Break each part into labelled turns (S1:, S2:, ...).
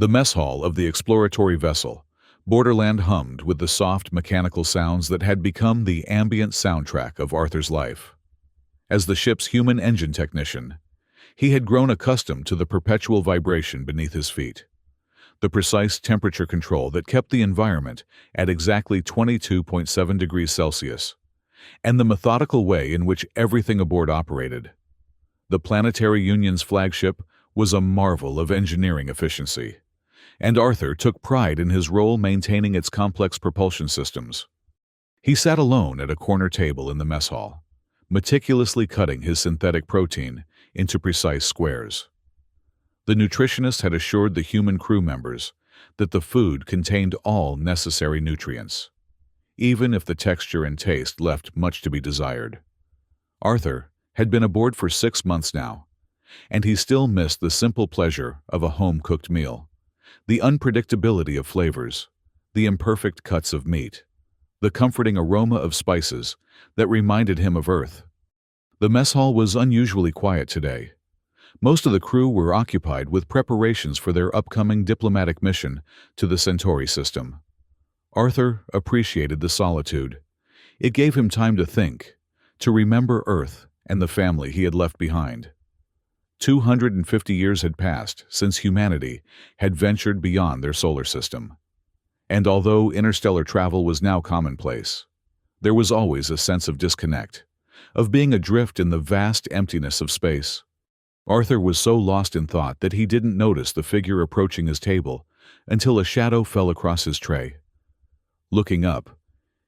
S1: The mess hall of the exploratory vessel, Borderland, hummed with the soft mechanical sounds that had become the ambient soundtrack of Arthur's life. As the ship's human engine technician, he had grown accustomed to the perpetual vibration beneath his feet, the precise temperature control that kept the environment at exactly 22.7 degrees Celsius, and the methodical way in which everything aboard operated. The Planetary Union's flagship was a marvel of engineering efficiency, and Arthur took pride in his role maintaining its complex propulsion systems. He sat alone at a corner table in the mess hall, meticulously cutting his synthetic protein into precise squares. The nutritionist had assured the human crew members that the food contained all necessary nutrients, even if the texture and taste left much to be desired. Arthur had been aboard for 6 months now, and he still missed the simple pleasure of a home-cooked meal, the unpredictability of flavors, the imperfect cuts of meat, the comforting aroma of spices that reminded him of Earth. The mess hall was unusually quiet today. Most of the crew were occupied with preparations for their upcoming diplomatic mission to the Centauri system. Arthur appreciated the solitude. It gave him time to think, to remember Earth and the family he had left behind. 250 years had passed since humanity had ventured beyond their solar system. And although interstellar travel was now commonplace, there was always a sense of disconnect, of being adrift in the vast emptiness of space. Arthur was so lost in thought that he didn't notice the figure approaching his table until a shadow fell across his tray. Looking up,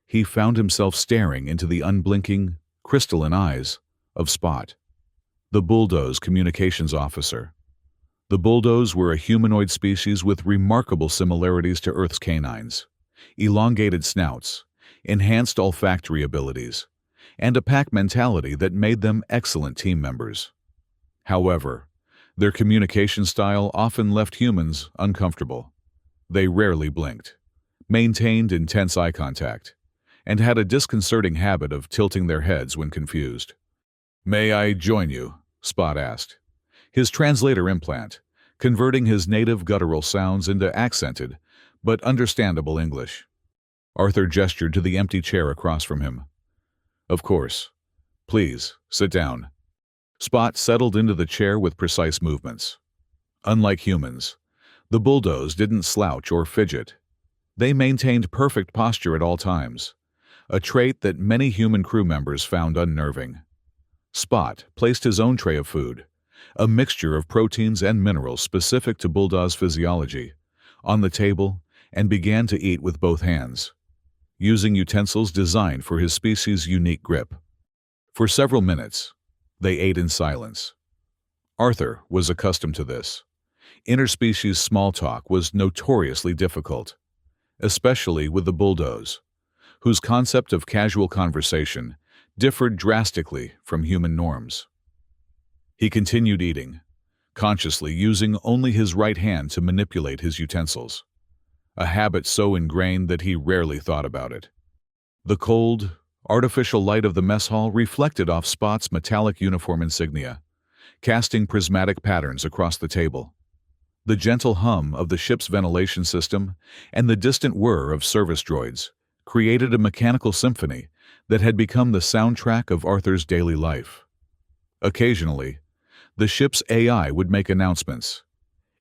S1: he found himself staring into the unblinking, crystalline eyes of Spot, the Bulldoze communications officer. The Bulldoze were a humanoid species with remarkable similarities to Earth's canines, elongated snouts, enhanced olfactory abilities, and a pack mentality that made them excellent team members. However, their communication style often left humans uncomfortable. They rarely blinked, maintained intense eye contact, and had a disconcerting habit of tilting their heads when confused. "May I join you?" Spot asked, his translator implant converting his native guttural sounds into accented but understandable English. Arthur gestured to the empty chair across from him. "Of course. Please, sit down." Spot settled into the chair with precise movements. Unlike humans, the Bulldoze didn't slouch or fidget. They maintained perfect posture at all times, a trait that many human crew members found unnerving. Spot placed his own tray of food, a mixture of proteins and minerals specific to Bulldoze physiology, on the table and began to eat with both hands, using utensils designed for his species' unique grip. For several minutes, they ate in silence. Arthur was accustomed to this. Interspecies small talk was notoriously difficult, especially with the Bulldoze, whose concept of casual conversation differed drastically from human norms. He continued eating, consciously using only his right hand to manipulate his utensils, a habit so ingrained that he rarely thought about it. The cold, artificial light of the mess hall reflected off Spot's metallic uniform insignia, casting prismatic patterns across the table. The gentle hum of the ship's ventilation system and the distant whir of service droids created a mechanical symphony that had become the soundtrack of Arthur's daily life. Occasionally, the ship's AI would make announcements,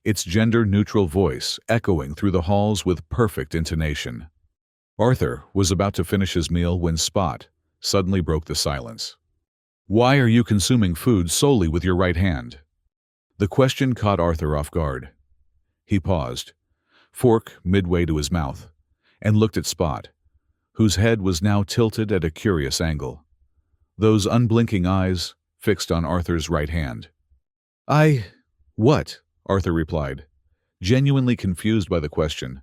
S1: its gender-neutral voice echoing through the halls with perfect intonation. Arthur was about to finish his meal when Spot suddenly broke the silence. "Why are you consuming food solely with your right hand?" The question caught Arthur off guard. He paused, fork midway to his mouth, and looked at Spot, whose head was now tilted at a curious angle, those unblinking eyes fixed on Arthur's right hand. What?" Arthur replied, genuinely confused by the question.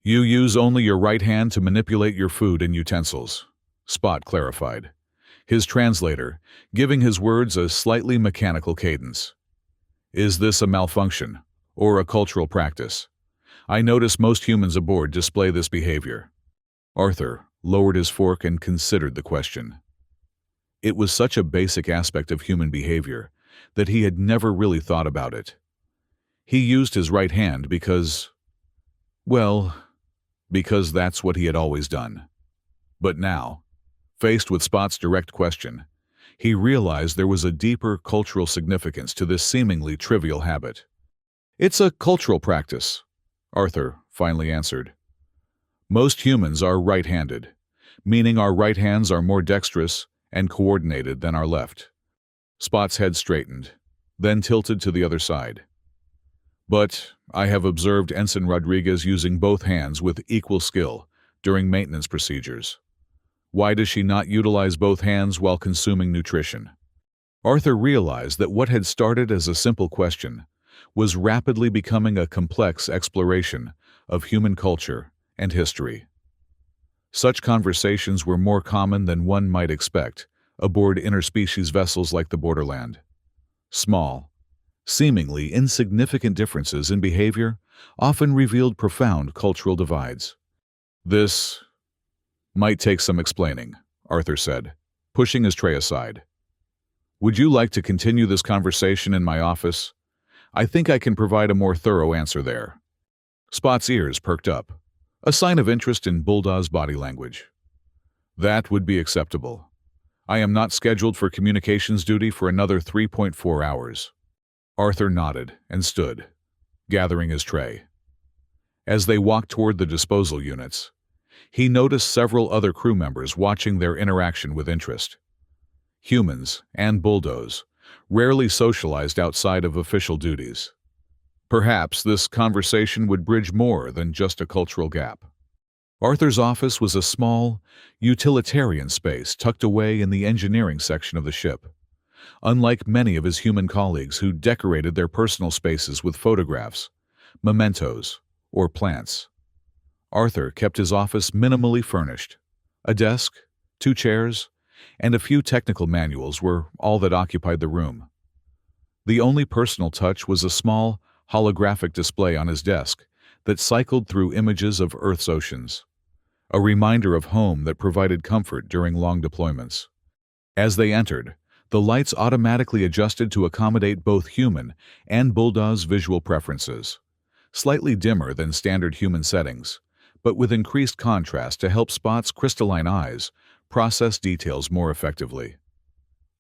S1: "You use only your right hand to manipulate your food and utensils," Spot clarified, his translator giving his words a slightly mechanical cadence. "Is this a malfunction, or a cultural practice? I notice most humans aboard display this behavior." Arthur lowered his fork and considered the question. It was such a basic aspect of human behavior that he had never really thought about it. He used his right hand well, because that's what he had always done. But now, faced with Spot's direct question, he realized there was a deeper cultural significance to this seemingly trivial habit. "It's a cultural practice," Arthur finally answered. "Most humans are right-handed, meaning our right hands are more dexterous and coordinated than our left." Spot's head straightened, then tilted to the other side. "But I have observed Ensign Rodriguez using both hands with equal skill during maintenance procedures. Why does she not utilize both hands while consuming nutrition?" Arthur realized that what had started as a simple question was rapidly becoming a complex exploration of human culture and history. Such conversations were more common than one might expect aboard interspecies vessels like the Borderland. Small, seemingly insignificant differences in behavior often revealed profound cultural divides. "This might take some explaining," Arthur said, pushing his tray aside. "Would you like to continue this conversation in my office? I think I can provide a more thorough answer there." Spot's ears perked up, a sign of interest in Bulldog's body language. "That would be acceptable. I am not scheduled for communications duty for another 3.4 hours. Arthur nodded and stood, gathering his tray. As they walked toward the disposal units, he noticed several other crew members watching their interaction with interest. Humans and bulldogs rarely socialized outside of official duties. Perhaps this conversation would bridge more than just a cultural gap. Arthur's office was a small, utilitarian space tucked away in the engineering section of the ship. Unlike many of his human colleagues who decorated their personal spaces with photographs, mementos, or plants, Arthur kept his office minimally furnished. A desk, 2 chairs, and a few technical manuals were all that occupied the room. The only personal touch was a small, holographic display on his desk that cycled through images of Earth's oceans, a reminder of home that provided comfort during long deployments. As they entered, the lights automatically adjusted to accommodate both human and Bulldog's visual preferences, slightly dimmer than standard human settings, but with increased contrast to help Spot's crystalline eyes process details more effectively.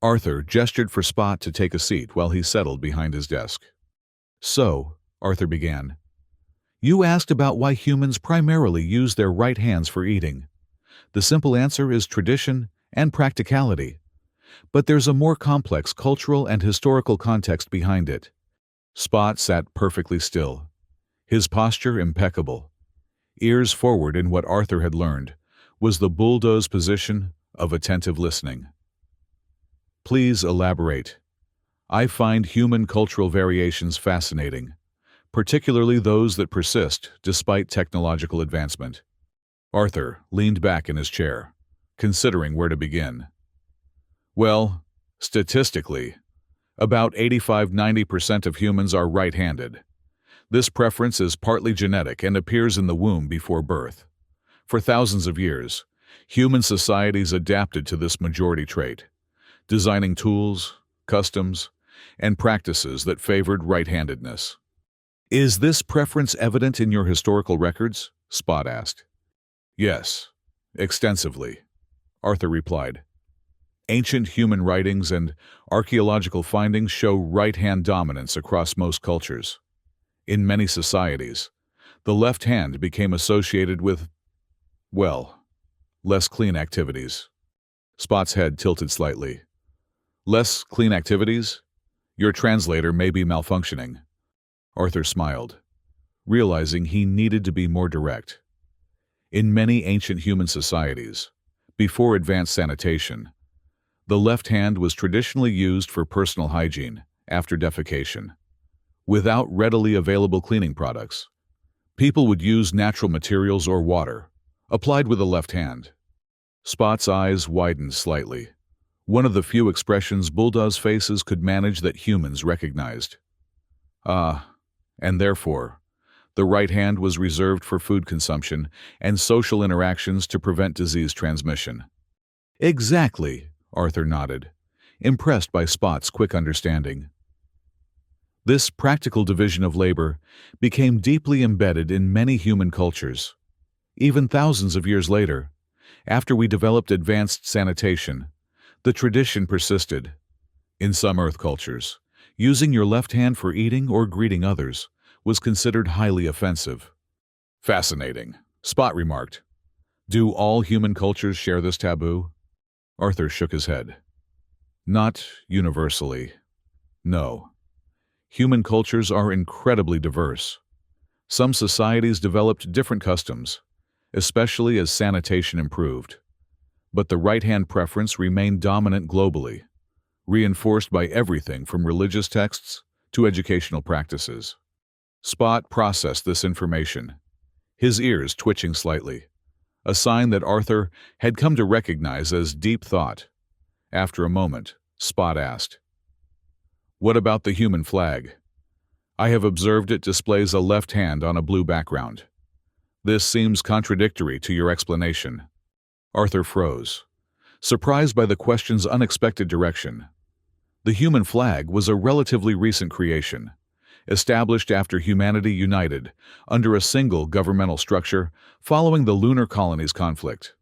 S1: Arthur gestured for Spot to take a seat while he settled behind his desk. "So," Arthur began, "you asked about why humans primarily use their right hands for eating. The simple answer is tradition and practicality. But there's a more complex cultural and historical context behind it." Spot sat perfectly still, his posture impeccable. Ears forward in what Arthur had learned was the bulldog's position of attentive listening. "Please elaborate. I find human cultural variations fascinating, particularly those that persist despite technological advancement." Arthur leaned back in his chair, considering where to begin. "Well, statistically, about 85–90% of humans are right-handed. This preference is partly genetic and appears in the womb before birth. For thousands of years, human societies adapted to this majority trait, designing tools, customs, and practices that favored right-handedness." "Is this preference evident in your historical records?" Spot asked. "Yes, extensively," Arthur replied. "Ancient human writings and archaeological findings show right-hand dominance across most cultures. In many societies, the left hand became associated with, well, less clean activities." Spot's head tilted slightly. "Less clean activities? Your translator may be malfunctioning." Arthur smiled, realizing he needed to be more direct. In many ancient human societies, before advanced sanitation, the left hand was traditionally used for personal hygiene after defecation. Without readily available cleaning products, people would use natural materials or water, applied with the left hand. Spot's eyes widened slightly, one of the few expressions Bulldog's faces could manage that humans recognized. And therefore, the right hand was reserved for food consumption and social interactions to prevent disease transmission. "Exactly," Arthur nodded, impressed by Spot's quick understanding. This practical division of labor became deeply embedded in many human cultures. Even thousands of years later, after we developed advanced sanitation, the tradition persisted. In some Earth cultures, using your left hand for eating or greeting others was considered highly offensive. Fascinating, Spot remarked. Do all human cultures share this taboo? Arthur shook his head. Not universally. No. Human cultures are incredibly diverse. Some societies developed different customs, especially as sanitation improved. But the right-hand preference remained dominant globally, reinforced by everything from religious texts to educational practices. Spot processed this information, his ears twitching slightly, a sign that Arthur had come to recognize as deep thought. After a moment, Spot asked, "What about the human flag? I have observed it displays a left hand on a blue background. This seems contradictory to your explanation." Arthur froze, surprised by the question's unexpected direction. The human flag was a relatively recent creation, established after humanity united under a single governmental structure following the lunar colonies conflict.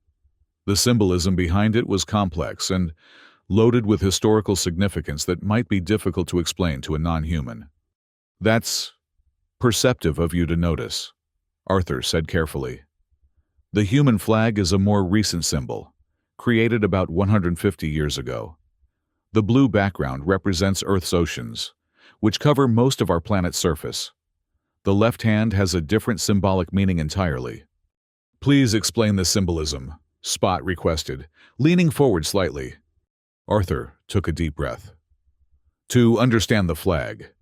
S1: The symbolism behind it was complex and loaded with historical significance that might be difficult to explain to a non-human. "That's perceptive of you to notice," Arthur said carefully. "The human flag is a more recent symbol, created about 150 years ago. The blue background represents Earth's oceans, which cover most of our planet's surface. The left hand has a different symbolic meaning entirely." "Please explain the symbolism," Spot requested, leaning forward slightly. Arthur took a deep breath. "To understand the flag,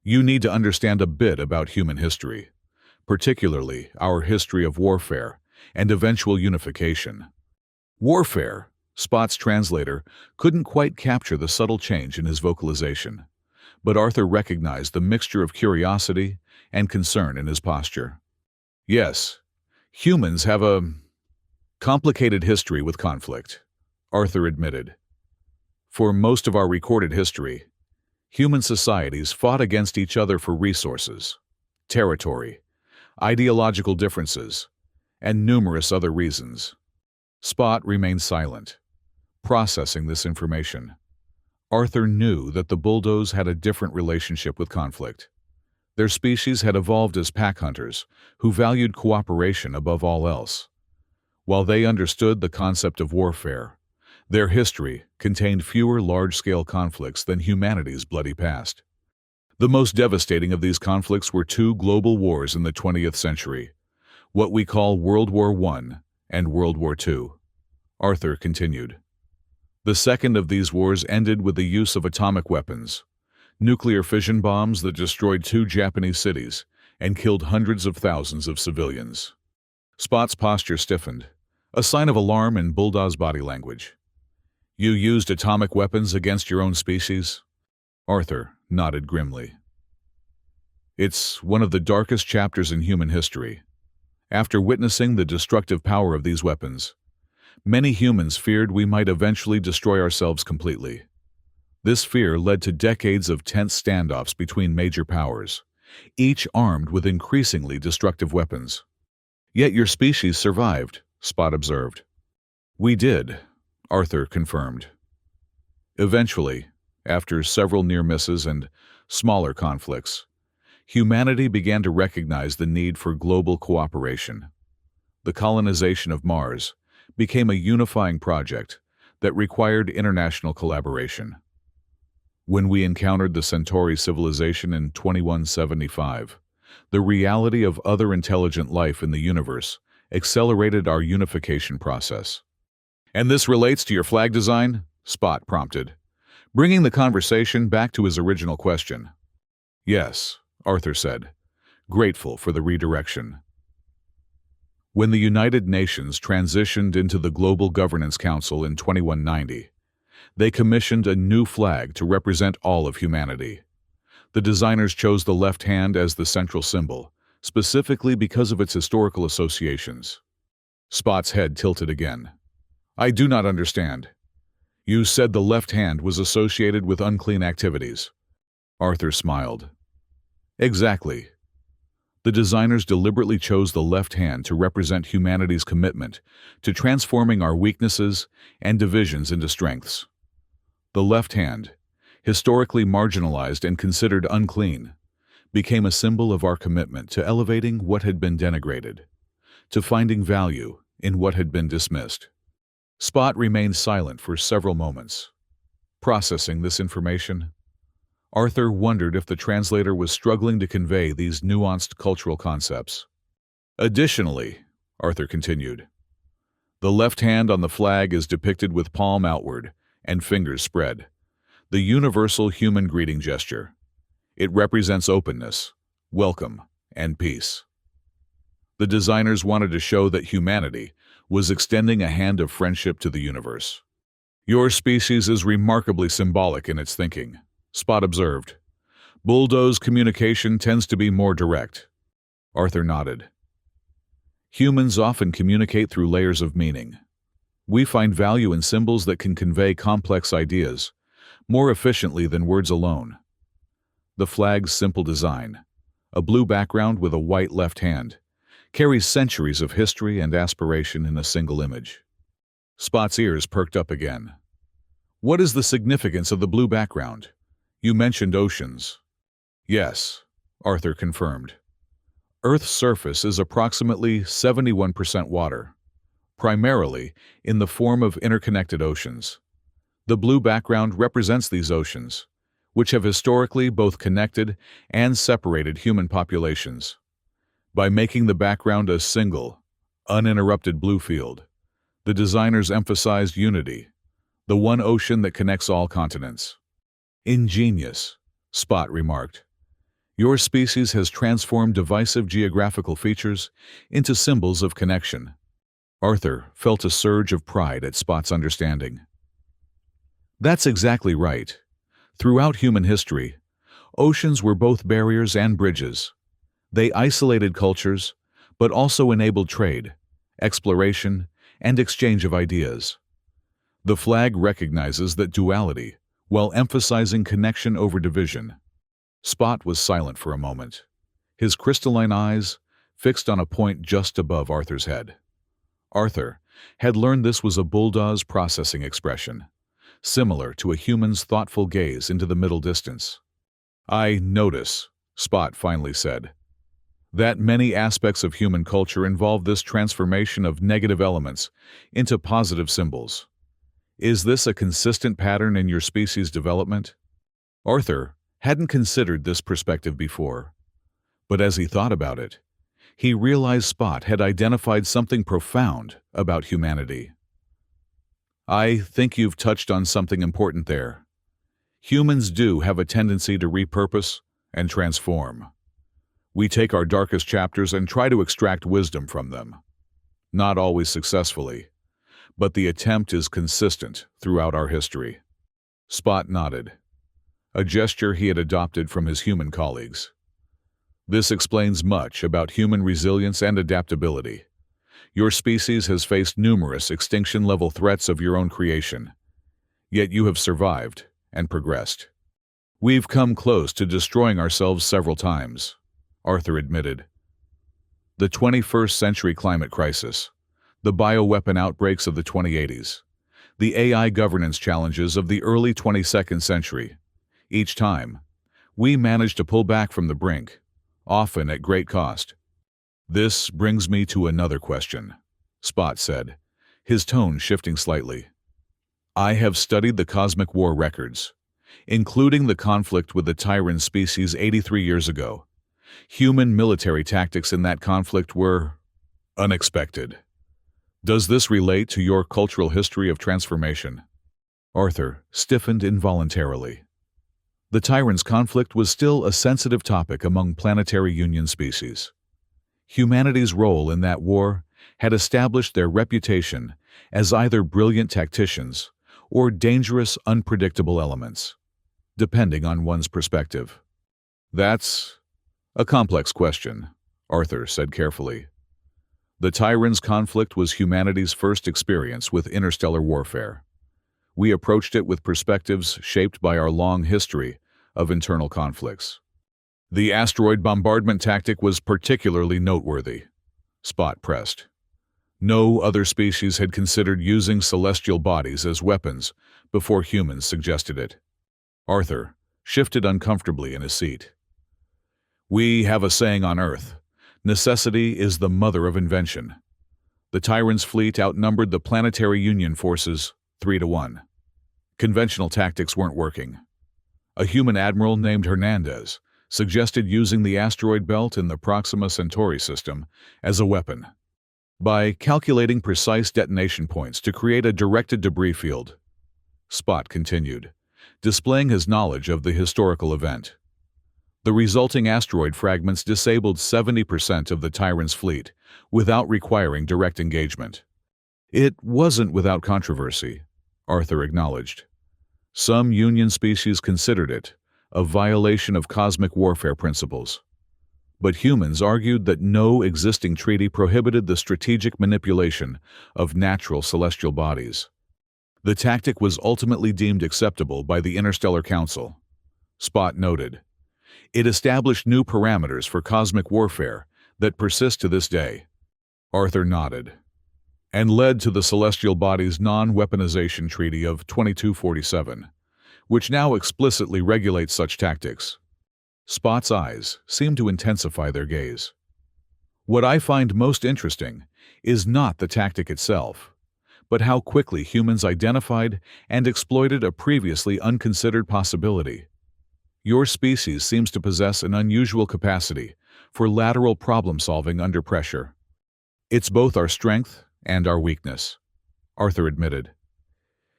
S1: you need to understand a bit about human history, particularly our history of warfare and eventual unification." Warfare, Spot's translator, couldn't quite capture the subtle change in his vocalization, but Arthur recognized the mixture of curiosity and concern in his posture. "Yes, humans have a complicated history with conflict," Arthur admitted. "For most of our recorded history, human societies fought against each other for resources, territory, ideological differences, and numerous other reasons." Spot remained silent, processing this information. Arthur knew that the bulldoze had a different relationship with conflict. Their species had evolved as pack hunters who valued cooperation above all else. While they understood the concept of warfare, their history contained fewer large-scale conflicts than humanity's bloody past. The most devastating of these conflicts were two global wars in the 20th century, what we call World War I and World War II. Arthur continued. The second of these wars ended with the use of atomic weapons, nuclear fission bombs that destroyed two Japanese cities and killed hundreds of thousands of civilians. Spot's posture stiffened, a sign of alarm in Bulldog's body language. "You used atomic weapons against your own species?" Arthur nodded grimly. "It's one of the darkest chapters in human history. After witnessing the destructive power of these weapons, many humans feared we might eventually destroy ourselves completely. This fear led to decades of tense standoffs between major powers, each armed with increasingly destructive weapons. Yet your species survived," Spot observed. "We did," Arthur confirmed. "Eventually, after several near misses and smaller conflicts, humanity began to recognize the need for global cooperation. The colonization of Mars became a unifying project that required international collaboration. When we encountered the Centauri civilization in 2175, the reality of other intelligent life in the universe accelerated our unification process." "And this relates to your flag design?" Spot prompted, bringing the conversation back to his original question. "Yes," Arthur said, grateful for the redirection. When the United Nations transitioned into the Global Governance Council in 2190, they commissioned a new flag to represent all of humanity. The designers chose the left hand as the central symbol, specifically because of its historical associations. Spot's head tilted again. "I do not understand. You said the left hand was associated with unclean activities." Arthur smiled. Exactly. The designers deliberately chose the left hand to represent humanity's commitment to transforming our weaknesses and divisions into strengths. The left hand, historically marginalized and considered unclean, became a symbol of our commitment to elevating what had been denigrated, to finding value in what had been dismissed. Spot remained silent for several moments, processing this information. Arthur wondered if the translator was struggling to convey these nuanced cultural concepts. Additionally, Arthur continued, the left hand on the flag is depicted with palm outward and fingers spread, the universal human greeting gesture. It represents openness, welcome, and peace. The designers wanted to show that humanity was extending a hand of friendship to the universe. Your species is remarkably symbolic in its thinking, Spot observed. Bulldoze communication tends to be more direct. Arthur nodded. Humans often communicate through layers of meaning. We find value in symbols that can convey complex ideas more efficiently than words alone. The flag's simple design, a blue background with a white left hand, carries centuries of history and aspiration in a single image. Spot's ears perked up again. What is the significance of the blue background? You mentioned oceans. Yes, Arthur confirmed. Earth's surface is approximately 71% water, primarily in the form of interconnected oceans. The blue background represents these oceans, which have historically both connected and separated human populations. By making the background a single, uninterrupted blue field, the designers emphasized unity, the one ocean that connects all continents. Ingenious, Spot remarked. Your species has transformed divisive geographical features into symbols of connection. Arthur felt a surge of pride at Spot's understanding. That's exactly right. Throughout human history, oceans were both barriers and bridges. They isolated cultures, but also enabled trade, exploration, and exchange of ideas. The flag recognizes that duality, while emphasizing connection over division. Spot was silent for a moment, his crystalline eyes fixed on a point just above Arthur's head. Arthur had learned this was a bulldoze processing expression, similar to a human's thoughtful gaze into the middle distance. I notice, Spot finally said, that many aspects of human culture involve this transformation of negative elements into positive symbols. Is this a consistent pattern in your species' development? Arthur hadn't considered this perspective before, but as he thought about it, he realized Spot had identified something profound about humanity. I think you've touched on something important there. Humans do have a tendency to repurpose and transform. We take our darkest chapters and try to extract wisdom from them. Not always successfully, but the attempt is consistent throughout our history. Spot nodded, a gesture he had adopted from his human colleagues. This explains much about human resilience and adaptability. Your species has faced numerous extinction-level threats of your own creation, yet you have survived and progressed. We've come close to destroying ourselves several times, Arthur admitted. The 21st century climate crisis, the bioweapon outbreaks of the 2080s, the AI governance challenges of the early 22nd century. Each time, we managed to pull back from the brink, often at great cost. This brings me to another question, Spot said, his tone shifting slightly. I have studied the cosmic war records, including the conflict with the Tyran species 83 years ago. Human military tactics in that conflict were unexpected. Does this relate to your cultural history of transformation? Arthur stiffened involuntarily. The Tyrans' conflict was still a sensitive topic among planetary union species. Humanity's role in that war had established their reputation as either brilliant tacticians or dangerous, unpredictable elements, depending on one's perspective. That's a complex question, Arthur said carefully. The Tyrans' conflict was humanity's first experience with interstellar warfare. We approached it with perspectives shaped by our long history of internal conflicts. The asteroid bombardment tactic was particularly noteworthy, Spot pressed. No other species had considered using celestial bodies as weapons before humans suggested it. Arthur shifted uncomfortably in his seat. We have a saying on Earth, necessity is the mother of invention. The Tyrant's fleet outnumbered the Planetary Union forces 3-1. Conventional tactics weren't working. A human admiral named Hernandez suggested using the asteroid belt in the Proxima Centauri system as a weapon. By calculating precise detonation points to create a directed debris field, Spot continued, displaying his knowledge of the historical event. The resulting asteroid fragments disabled 70% of the Tyrant's fleet without requiring direct engagement. It wasn't without controversy, Arthur acknowledged. Some Union species considered it a violation of cosmic warfare principles. But humans argued that no existing treaty prohibited the strategic manipulation of natural celestial bodies. The tactic was ultimately deemed acceptable by the Interstellar Council. Spot noted, it established new parameters for cosmic warfare that persist to this day. Arthur nodded, and led to the Celestial Bodies Non-Weaponization Treaty of 2247, which now explicitly regulates such tactics. Spot's eyes seemed to intensify their gaze. What I find most interesting is not the tactic itself, but how quickly humans identified and exploited a previously unconsidered possibility. Your species seems to possess an unusual capacity for lateral problem-solving under pressure. It's both our strength and our weakness, Arthur admitted.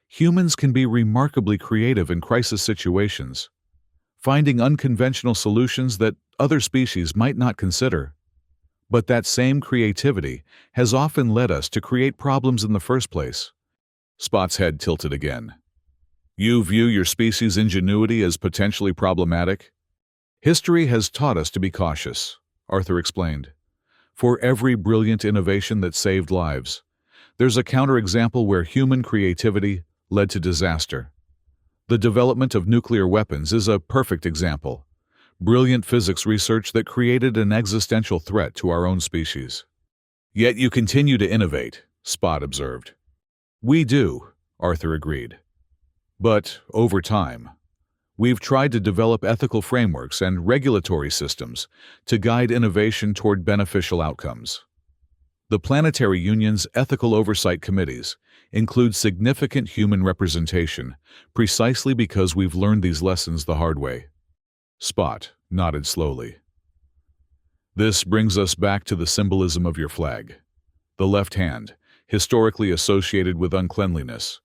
S1: Humans can be remarkably creative in crisis situations, finding unconventional solutions that other species might not consider. But that same creativity has often led us to create problems in the first place. Spot's head tilted again. You view your species' ingenuity as potentially problematic? History has taught us to be cautious, Arthur explained. For every brilliant innovation that saved lives, there's a counterexample where human creativity led to disaster. The development of nuclear weapons is a perfect example. Brilliant physics research that created an existential threat to our own species. Yet you continue to innovate, Spot observed. We do, Arthur agreed. But, over time, we've tried to develop ethical frameworks and regulatory systems to guide innovation toward beneficial outcomes. The Planetary Union's ethical oversight committees include significant human representation precisely because we've learned these lessons the hard way. Spot nodded slowly. This brings us back to the symbolism of your flag. The left hand, historically associated with uncleanliness,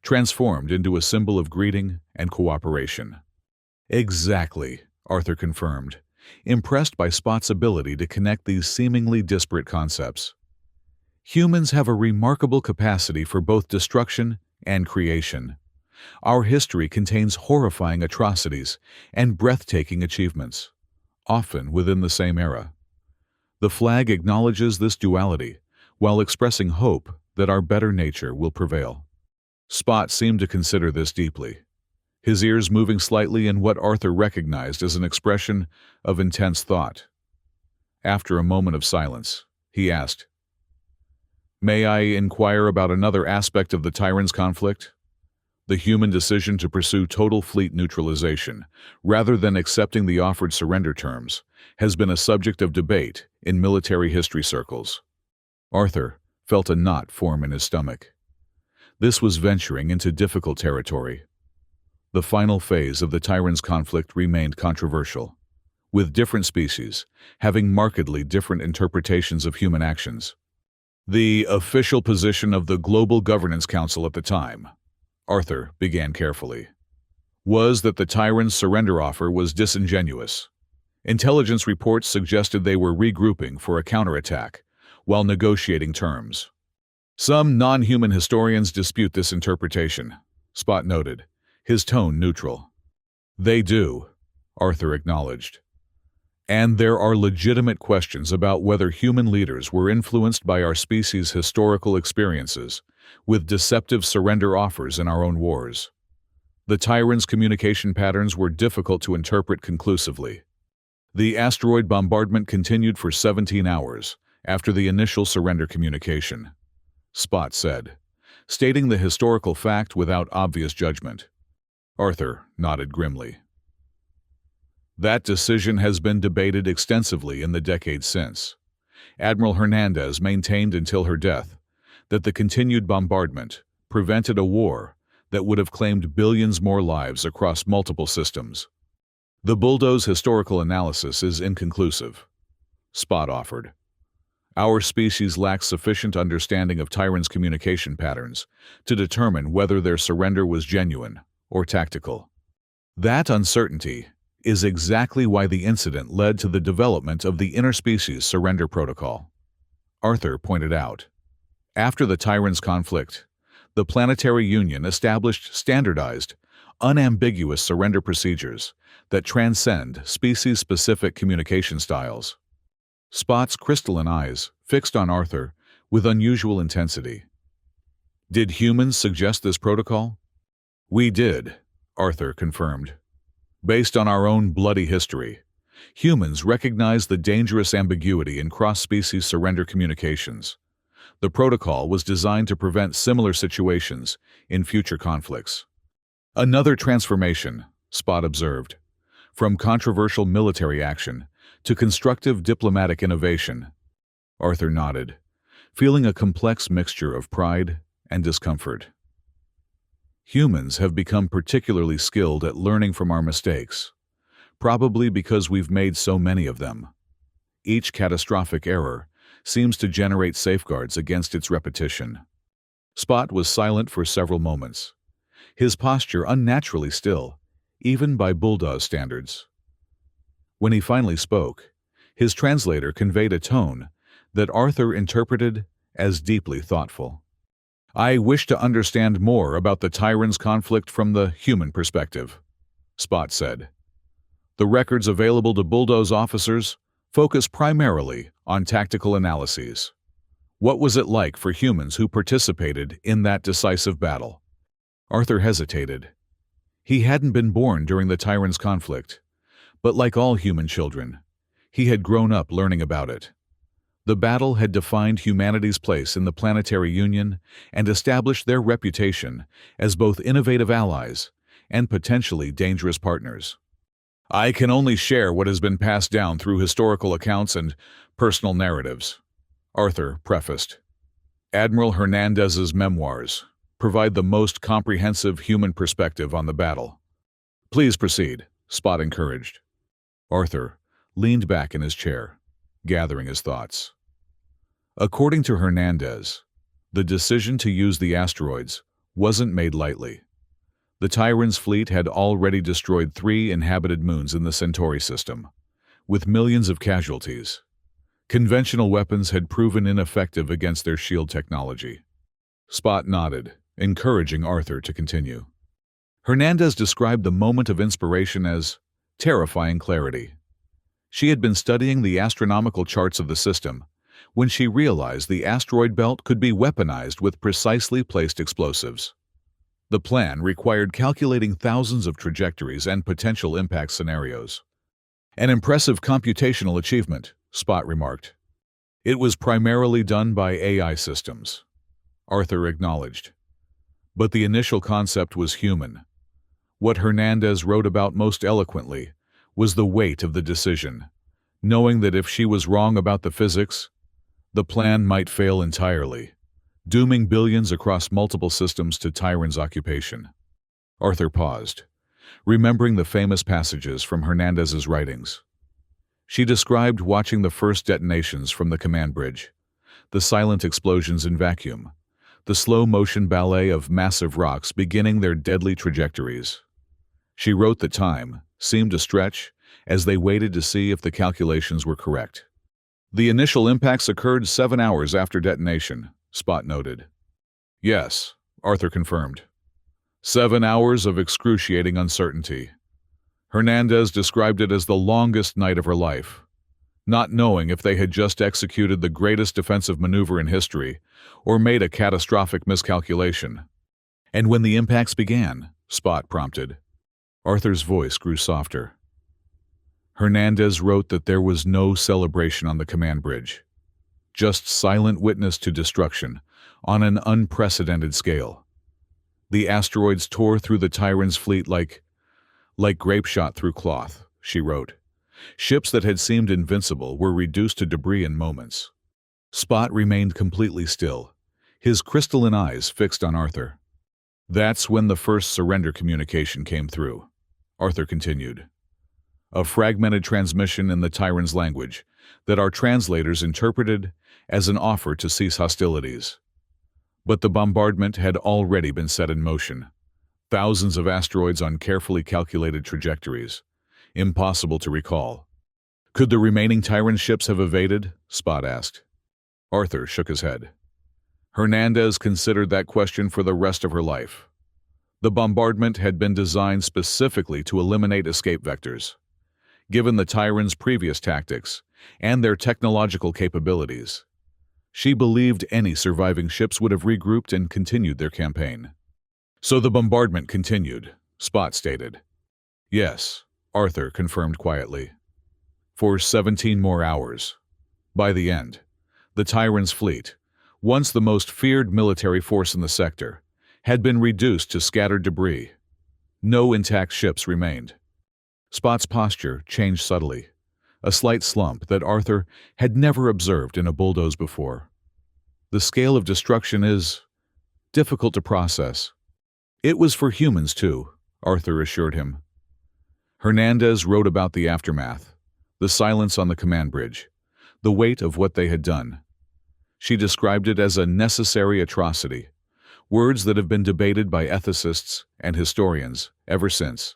S1: transformed into a symbol of greeting and cooperation. Exactly, Arthur confirmed, impressed by Spot's ability to connect these seemingly disparate concepts. Humans have a remarkable capacity for both destruction and creation. Our history contains horrifying atrocities and breathtaking achievements, often within the same era. The flag acknowledges this duality while expressing hope that our better nature will prevail. Spot seemed to consider this deeply, his ears moving slightly in what Arthur recognized as an expression of intense thought. After a moment of silence, he asked, "May I inquire about another aspect of the Tyrant's conflict? The human decision to pursue total fleet neutralization, rather than accepting the offered surrender terms, has been a subject of debate in military history circles." Arthur felt a knot form in his stomach. This was venturing into difficult territory. The final phase of the Tyrant's conflict remained controversial, with different species having markedly different interpretations of human actions. The official position of the Global Governance Council at the time, Arthur began carefully, was that the Tyrant's surrender offer was disingenuous. Intelligence reports suggested they were regrouping for a counterattack while negotiating terms. Some non-human historians dispute this interpretation, Spot noted, his tone neutral. They do, Arthur acknowledged. And there are legitimate questions about whether human leaders were influenced by our species' historical experiences with deceptive surrender offers in our own wars. The Tyrant's communication patterns were difficult to interpret conclusively. The asteroid bombardment continued for 17 hours after the initial surrender communication, Spot said, stating the historical fact without obvious judgment. Arthur nodded grimly. That decision has been debated extensively in the decades since. Admiral Hernandez maintained until her death that the continued bombardment prevented a war that would have claimed billions more lives across multiple systems. The Bulldoze historical analysis is inconclusive, Spot offered. Our species lacks sufficient understanding of Tyrants' communication patterns to determine whether their surrender was genuine or tactical. That uncertainty is exactly why the incident led to the development of the Interspecies Surrender Protocol, Arthur pointed out. After the Tyrants' conflict, the Planetary Union established standardized, unambiguous surrender procedures that transcend species-specific communication styles. Spot's crystalline eyes fixed on Arthur with unusual intensity. Did humans suggest this protocol? We did, Arthur confirmed. Based on our own bloody history, humans recognize the dangerous ambiguity in cross-species surrender communications. The protocol was designed to prevent similar situations in future conflicts. Another transformation, Spot observed, from controversial military action to constructive diplomatic innovation. Arthur nodded, feeling a complex mixture of pride and discomfort. Humans have become particularly skilled at learning from our mistakes, probably because we've made so many of them. Each catastrophic error seems to generate safeguards against its repetition. Spot was silent for several moments, his posture unnaturally still, even by Bulldoze standards. When he finally spoke, his translator conveyed a tone that Arthur interpreted as deeply thoughtful. I wish to understand more about the Tyrants' conflict from the human perspective, Spot said. The records available to Bulldoze officers focus primarily on tactical analyses. What was it like for humans who participated in that decisive battle? Arthur hesitated. He hadn't been born during the Tyrants' conflict, but like all human children, he had grown up learning about it. The battle had defined humanity's place in the Planetary Union and established their reputation as both innovative allies and potentially dangerous partners. I can only share what has been passed down through historical accounts and personal narratives, Arthur prefaced. Admiral Hernandez's memoirs provide the most comprehensive human perspective on the battle. Please proceed, Spot encouraged. Arthur leaned back in his chair, gathering his thoughts. According to Hernandez, the decision to use the asteroids wasn't made lightly. The Tyrants' fleet had already destroyed 3 inhabited moons in the Centauri system, with millions of casualties. Conventional weapons had proven ineffective against their shield technology. Spot nodded, encouraging Arthur to continue. Hernandez described the moment of inspiration as terrifying clarity. She had been studying the astronomical charts of the system when she realized the asteroid belt could be weaponized with precisely placed explosives. The plan required calculating thousands of trajectories and potential impact scenarios. An impressive computational achievement, Spot remarked. It was primarily done by AI systems, Arthur acknowledged. But the initial concept was human. What Hernandez wrote about most eloquently was the weight of the decision, knowing that if she was wrong about the physics, the plan might fail entirely, dooming billions across multiple systems to Tyrants' occupation. Arthur paused, remembering the famous passages from Hernandez's writings. She described watching the first detonations from the command bridge, the silent explosions in vacuum, the slow-motion ballet of massive rocks beginning their deadly trajectories. She wrote that time seemed to stretch as they waited to see if the calculations were correct. The initial impacts occurred 7 hours after detonation, Spot noted. Yes, Arthur confirmed. 7 hours of excruciating uncertainty. Hernandez described it as the longest night of her life, not knowing if they had just executed the greatest defensive maneuver in history or made a catastrophic miscalculation. And when the impacts began, Spot prompted. Arthur's voice grew softer. Hernandez wrote that there was no celebration on the command bridge, just silent witness to destruction on an unprecedented scale. The asteroids tore through the Tyrant's fleet like grape shot through cloth, she wrote. Ships that had seemed invincible were reduced to debris in moments. Spot remained completely still, his crystalline eyes fixed on Arthur. That's when the first surrender communication came through, Arthur continued. A fragmented transmission in the Tyrant's language that our translators interpreted as an offer to cease hostilities. But the bombardment had already been set in motion. Thousands of asteroids on carefully calculated trajectories. Impossible to recall. Could the remaining Tyrant ships have evaded? Spot asked. Arthur shook his head. Hernandez considered that question for the rest of her life. The bombardment had been designed specifically to eliminate escape vectors. Given the Tyrant's previous tactics and their technological capabilities, she believed any surviving ships would have regrouped and continued their campaign. So the bombardment continued, Spot stated. Yes, Arthur confirmed quietly. For 17 more hours. By the end, the Tyrant's fleet, once the most feared military force in the sector, had been reduced to scattered debris. No intact ships remained. Spot's posture changed subtly, a slight slump that Arthur had never observed in a bulldoze before. The scale of destruction is difficult to process. It was for humans too, Arthur assured him. Hernandez wrote about the aftermath, the silence on the command bridge, the weight of what they had done. She described it as a necessary atrocity, words that have been debated by ethicists and historians ever since.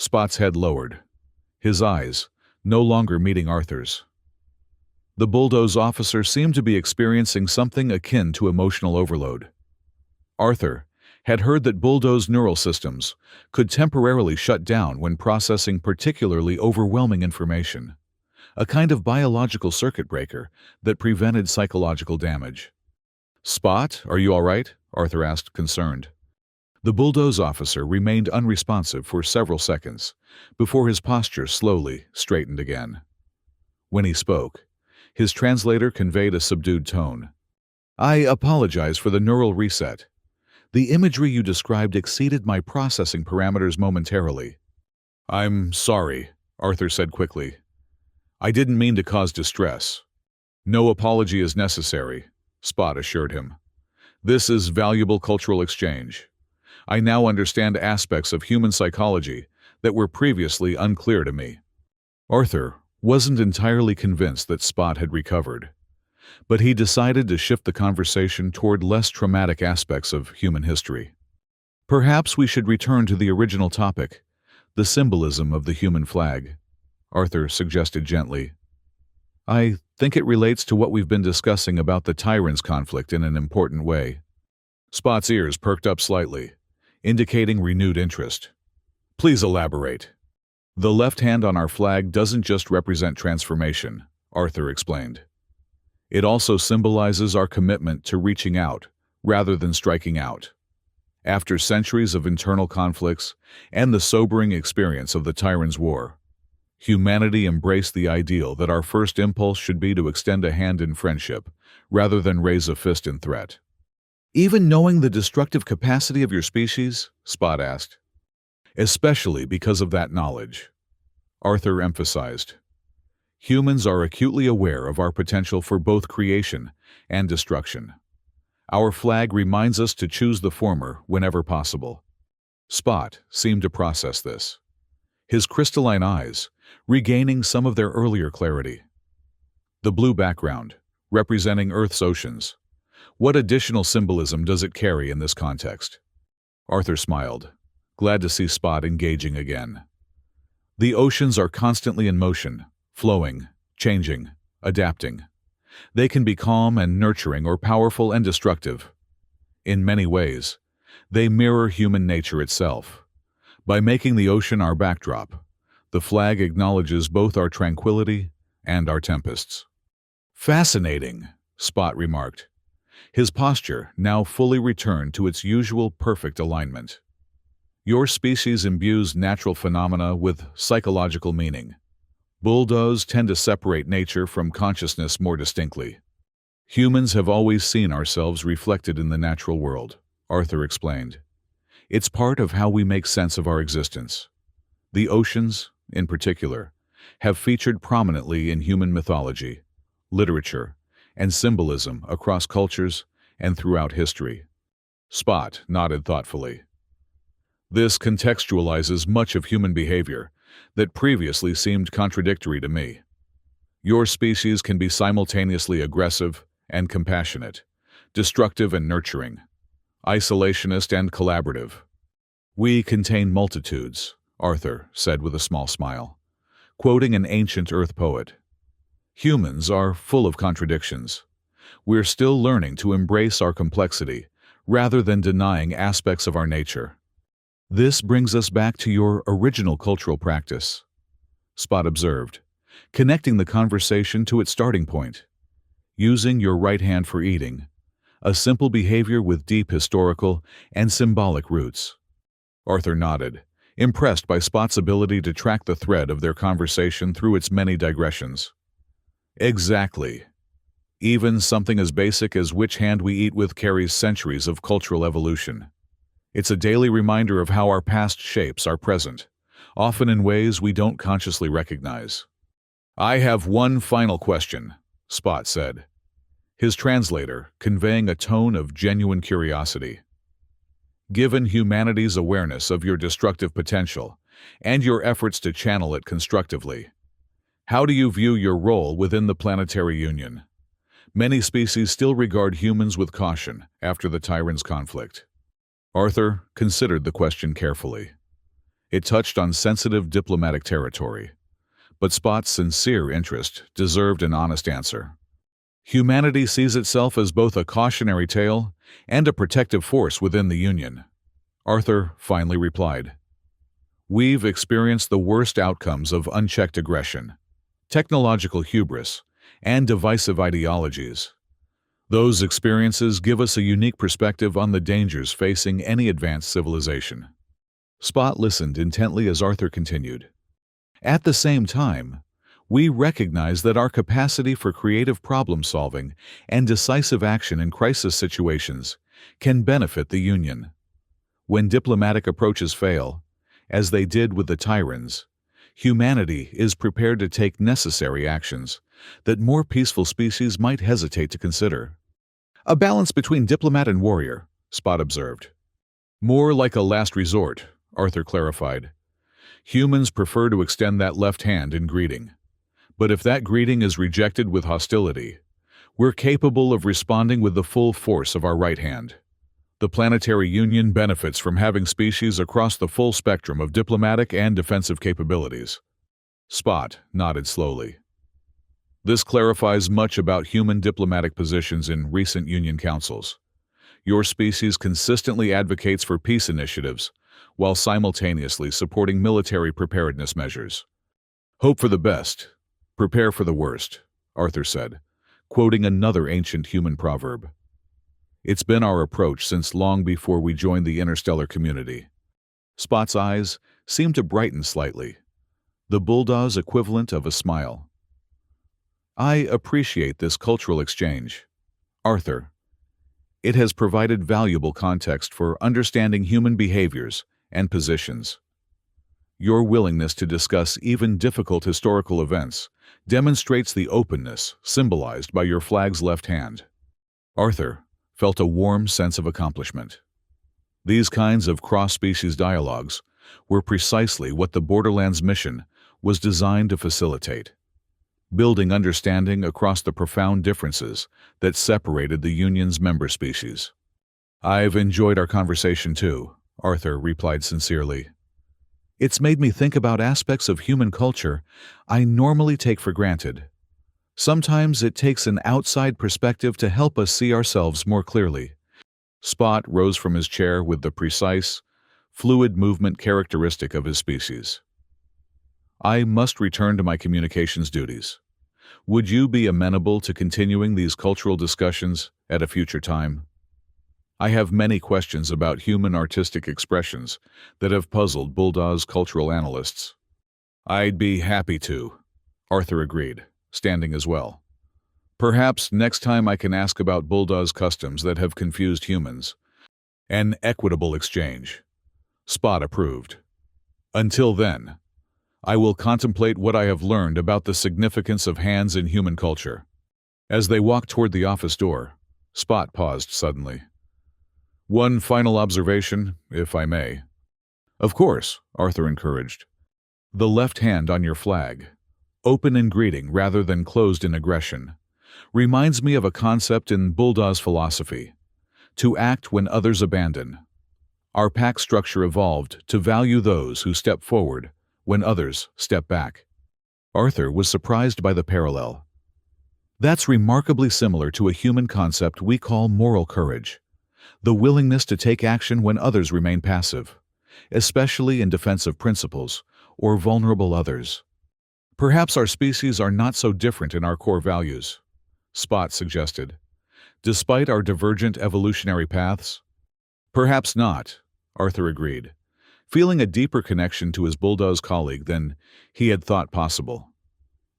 S1: Spot's head lowered, his eyes no longer meeting Arthur's. The bulldoze officer seemed to be experiencing something akin to emotional overload. Arthur had heard that bulldoze neural systems could temporarily shut down when processing particularly overwhelming information, a kind of biological circuit breaker that prevented psychological damage. Spot, are you all right? Arthur asked, concerned. The bulldoze officer remained unresponsive for several seconds before his posture slowly straightened again. When he spoke, his translator conveyed a subdued tone. I apologize for the neural reset. The imagery you described exceeded my processing parameters momentarily. I'm sorry, Arthur said quickly. I didn't mean to cause distress. No apology is necessary, Spot assured him. This is valuable cultural exchange. I now understand aspects of human psychology that were previously unclear to me. Arthur wasn't entirely convinced that Spot had recovered, but he decided to shift the conversation toward less traumatic aspects of human history. Perhaps we should return to the original topic, the symbolism of the human flag, Arthur suggested gently. I think it relates to what we've been discussing about the Tyrant's conflict in an important way. Spot's ears perked up slightly, indicating renewed interest. Please elaborate. The left hand on our flag doesn't just represent transformation, Arthur explained. It also symbolizes our commitment to reaching out rather than striking out. After centuries of internal conflicts and the sobering experience of the Tyrant's War, humanity embraced the ideal that our first impulse should be to extend a hand in friendship rather than raise a fist in threat. Even knowing the destructive capacity of your species? Spot asked. Especially because of that knowledge, Arthur emphasized. Humans are acutely aware of our potential for both creation and destruction. Our flag reminds us to choose the former whenever possible. Spot seemed to process this, his crystalline eyes regaining some of their earlier clarity. The blue background, representing Earth's oceans. What additional symbolism does it carry in this context? Arthur smiled, glad to see Spot engaging again. The oceans are constantly in motion, flowing, changing, adapting. They can be calm and nurturing or powerful and destructive. In many ways, they mirror human nature itself. By making the ocean our backdrop, the flag acknowledges both our tranquility and our tempests. Fascinating, Spot remarked. His posture now fully returned to its usual perfect alignment. Your species imbues natural phenomena with psychological meaning. Bulldogs tend to separate nature from consciousness more distinctly. Humans have always seen ourselves reflected in the natural world, Arthur explained. It's part of how we make sense of our existence. The oceans, in particular, have featured prominently in human mythology, literature, and symbolism across cultures and throughout history. Spot nodded thoughtfully. This contextualizes much of human behavior that previously seemed contradictory to me. Your species can be simultaneously aggressive and compassionate, destructive and nurturing, isolationist and collaborative. We contain multitudes, Arthur said with a small smile, quoting an ancient earth poet. Humans are full of contradictions. We're still learning to embrace our complexity rather than denying aspects of our nature. This brings us back to your original cultural practice, Spot observed, connecting the conversation to its starting point. Using your right hand for eating, a simple behavior with deep historical and symbolic roots. Arthur nodded, impressed by Spot's ability to track the thread of their conversation through its many digressions. Exactly. Even something as basic as which hand we eat with carries centuries of cultural evolution. It's a daily reminder of how our past shapes our present, often in ways we don't consciously recognize. I have one final question, Spot said, his translator conveying a tone of genuine curiosity. Given humanity's awareness of your destructive potential and your efforts to channel it constructively, how do you view your role within the planetary union? Many species still regard humans with caution after the Tyrants' conflict. Arthur considered the question carefully. It touched on sensitive diplomatic territory, but Spot's sincere interest deserved an honest answer. Humanity sees itself as both a cautionary tale and a protective force within the Union. Arthur finally replied, We've experienced the worst outcomes of unchecked aggression, technological hubris, and divisive ideologies. Those experiences give us a unique perspective on the dangers facing any advanced civilization. Spot listened intently as Arthur continued. At the same time, we recognize that our capacity for creative problem-solving and decisive action in crisis situations can benefit the Union. When diplomatic approaches fail, as they did with the Tyrants, humanity is prepared to take necessary actions that more peaceful species might hesitate to consider. A balance between diplomat and warrior, Spot observed. More like a last resort, Arthur clarified. Humans prefer to extend that left hand in greeting. But if that greeting is rejected with hostility, we're capable of responding with the full force of our right hand. The planetary union benefits from having species across the full spectrum of diplomatic and defensive capabilities. Spot nodded slowly. This clarifies much about human diplomatic positions in recent Union councils. Your species consistently advocates for peace initiatives, while simultaneously supporting military preparedness measures. Hope for the best, prepare for the worst, Arthur said, quoting another ancient human proverb. It's been our approach since long before we joined the interstellar community. Spot's eyes seemed to brighten slightly, the bulldog's equivalent of a smile. I appreciate this cultural exchange, Arthur. It has provided valuable context for understanding human behaviors and positions. Your willingness to discuss even difficult historical events demonstrates the openness symbolized by your flag's left hand. Arthur felt a warm sense of accomplishment. These kinds of cross-species dialogues were precisely what the Borderlands mission was designed to facilitate, building understanding across the profound differences that separated the Union's member species. I've enjoyed our conversation too, Arthur replied sincerely. It's made me think about aspects of human culture I normally take for granted. Sometimes it takes an outside perspective to help us see ourselves more clearly. Spot rose from his chair with the precise, fluid movement characteristic of his species. I must return to my communications duties. Would you be amenable to continuing these cultural discussions at a future time? I have many questions about human artistic expressions that have puzzled Bulldog's cultural analysts. I'd be happy to, Arthur agreed, standing as well. Perhaps next time I can ask about Bulldog's customs that have confused humans. An equitable exchange. Spot approved. Until then, I will contemplate what I have learned about the significance of hands in human culture. As they walked toward the office door, Spot paused suddenly. One final observation, if I may. Of course, Arthur encouraged. The left hand on your flag, open in greeting rather than closed in aggression, reminds me of a concept in Bulldog's philosophy: to act when others abandon. Our pack structure evolved to value those who step forward when others step back. Arthur was surprised by the parallel. That's remarkably similar to a human concept we call moral courage, the willingness to take action when others remain passive, especially in defense of principles or vulnerable others. Perhaps our species are not so different in our core values, Spot suggested. Despite our divergent evolutionary paths? Perhaps not, Arthur agreed, feeling a deeper connection to his Bulldog's colleague than he had thought possible.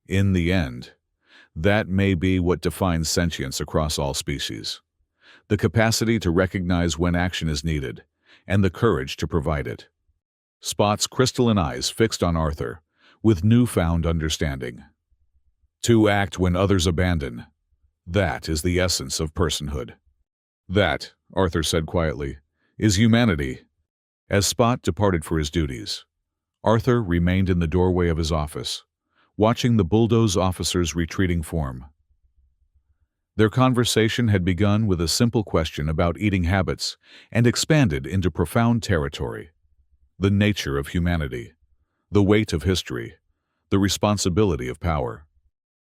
S1: In the end, that may be what defines sentience across all species: the capacity to recognize when action is needed, and the courage to provide it. Spot's crystalline eyes fixed on Arthur, with newfound understanding. To act when others abandon. That is the essence of personhood. That, Arthur said quietly, is humanity. As Spot departed for his duties, Arthur remained in the doorway of his office, watching the Bulldog's officers' retreating form. Their conversation had begun with a simple question about eating habits and expanded into profound territory: the nature of humanity, the weight of history, the responsibility of power.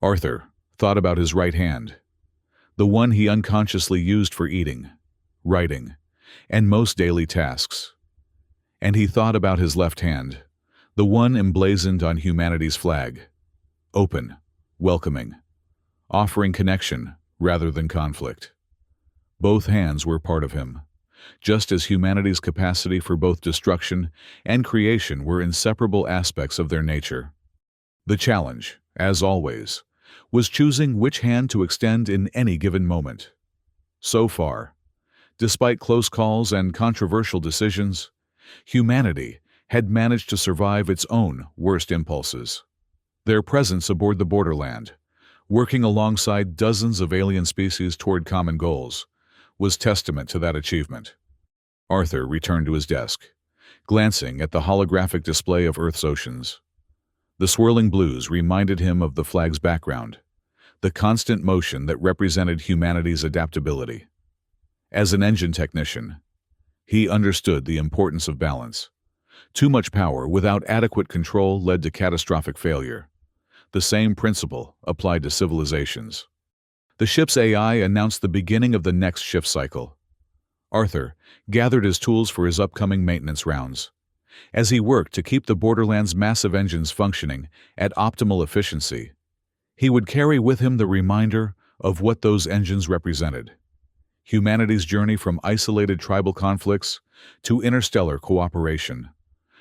S1: Arthur thought about his right hand, the one he unconsciously used for eating, writing, and most daily tasks. And he thought about his left hand, the one emblazoned on humanity's flag: open, welcoming, offering connection rather than conflict. Both hands were part of him, just as humanity's capacity for both destruction and creation were inseparable aspects of their nature. The challenge, as always, was choosing which hand to extend in any given moment. So far, despite close calls and controversial decisions, humanity had managed to survive its own worst impulses. Their presence aboard the borderland, working alongside dozens of alien species toward common goals, was testament to that achievement. Arthur returned to his desk, glancing at the holographic display of Earth's oceans. The swirling blues reminded him of the flag's background, the constant motion that represented humanity's adaptability. As an engine technician, he understood the importance of balance. Too much power without adequate control led to catastrophic failure. The same principle applied to civilizations. The ship's AI announced the beginning of the next shift cycle. Arthur gathered his tools for his upcoming maintenance rounds. As he worked to keep the borderland's massive engines functioning at optimal efficiency, he would carry with him the reminder of what those engines represented: humanity's journey from isolated tribal conflicts to interstellar cooperation,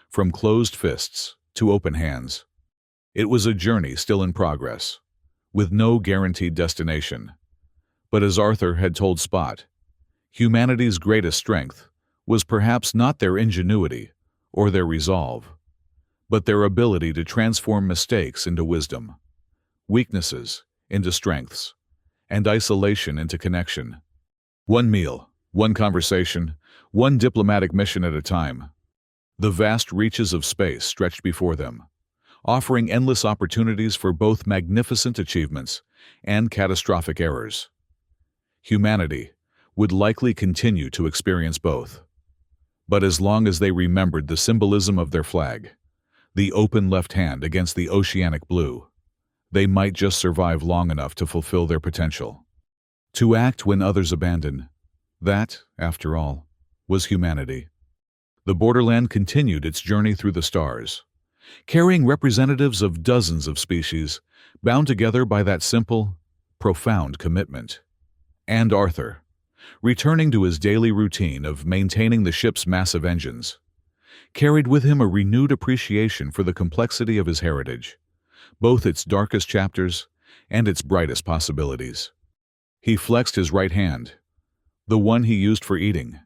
S1: from closed fists to open hands. It was a journey still in progress, with no guaranteed destination. But as Arthur had told Spot, humanity's greatest strength was perhaps not their ingenuity or their resolve, but their ability to transform mistakes into wisdom, weaknesses into strengths, and isolation into connection. One meal, one conversation, one diplomatic mission at a time. The vast reaches of space stretched before them, offering endless opportunities for both magnificent achievements and catastrophic errors. Humanity would likely continue to experience both. But as long as they remembered the symbolism of their flag, the open left hand against the oceanic blue, they might just survive long enough to fulfill their potential. To act when others abandon, that, after all, was humanity. The borderland continued its journey through the stars, carrying representatives of dozens of species, bound together by that simple, profound commitment. And Arthur, returning to his daily routine of maintaining the ship's massive engines, carried with him a renewed appreciation for the complexity of his heritage, both its darkest chapters and its brightest possibilities. He flexed his right hand, the one he used for eating,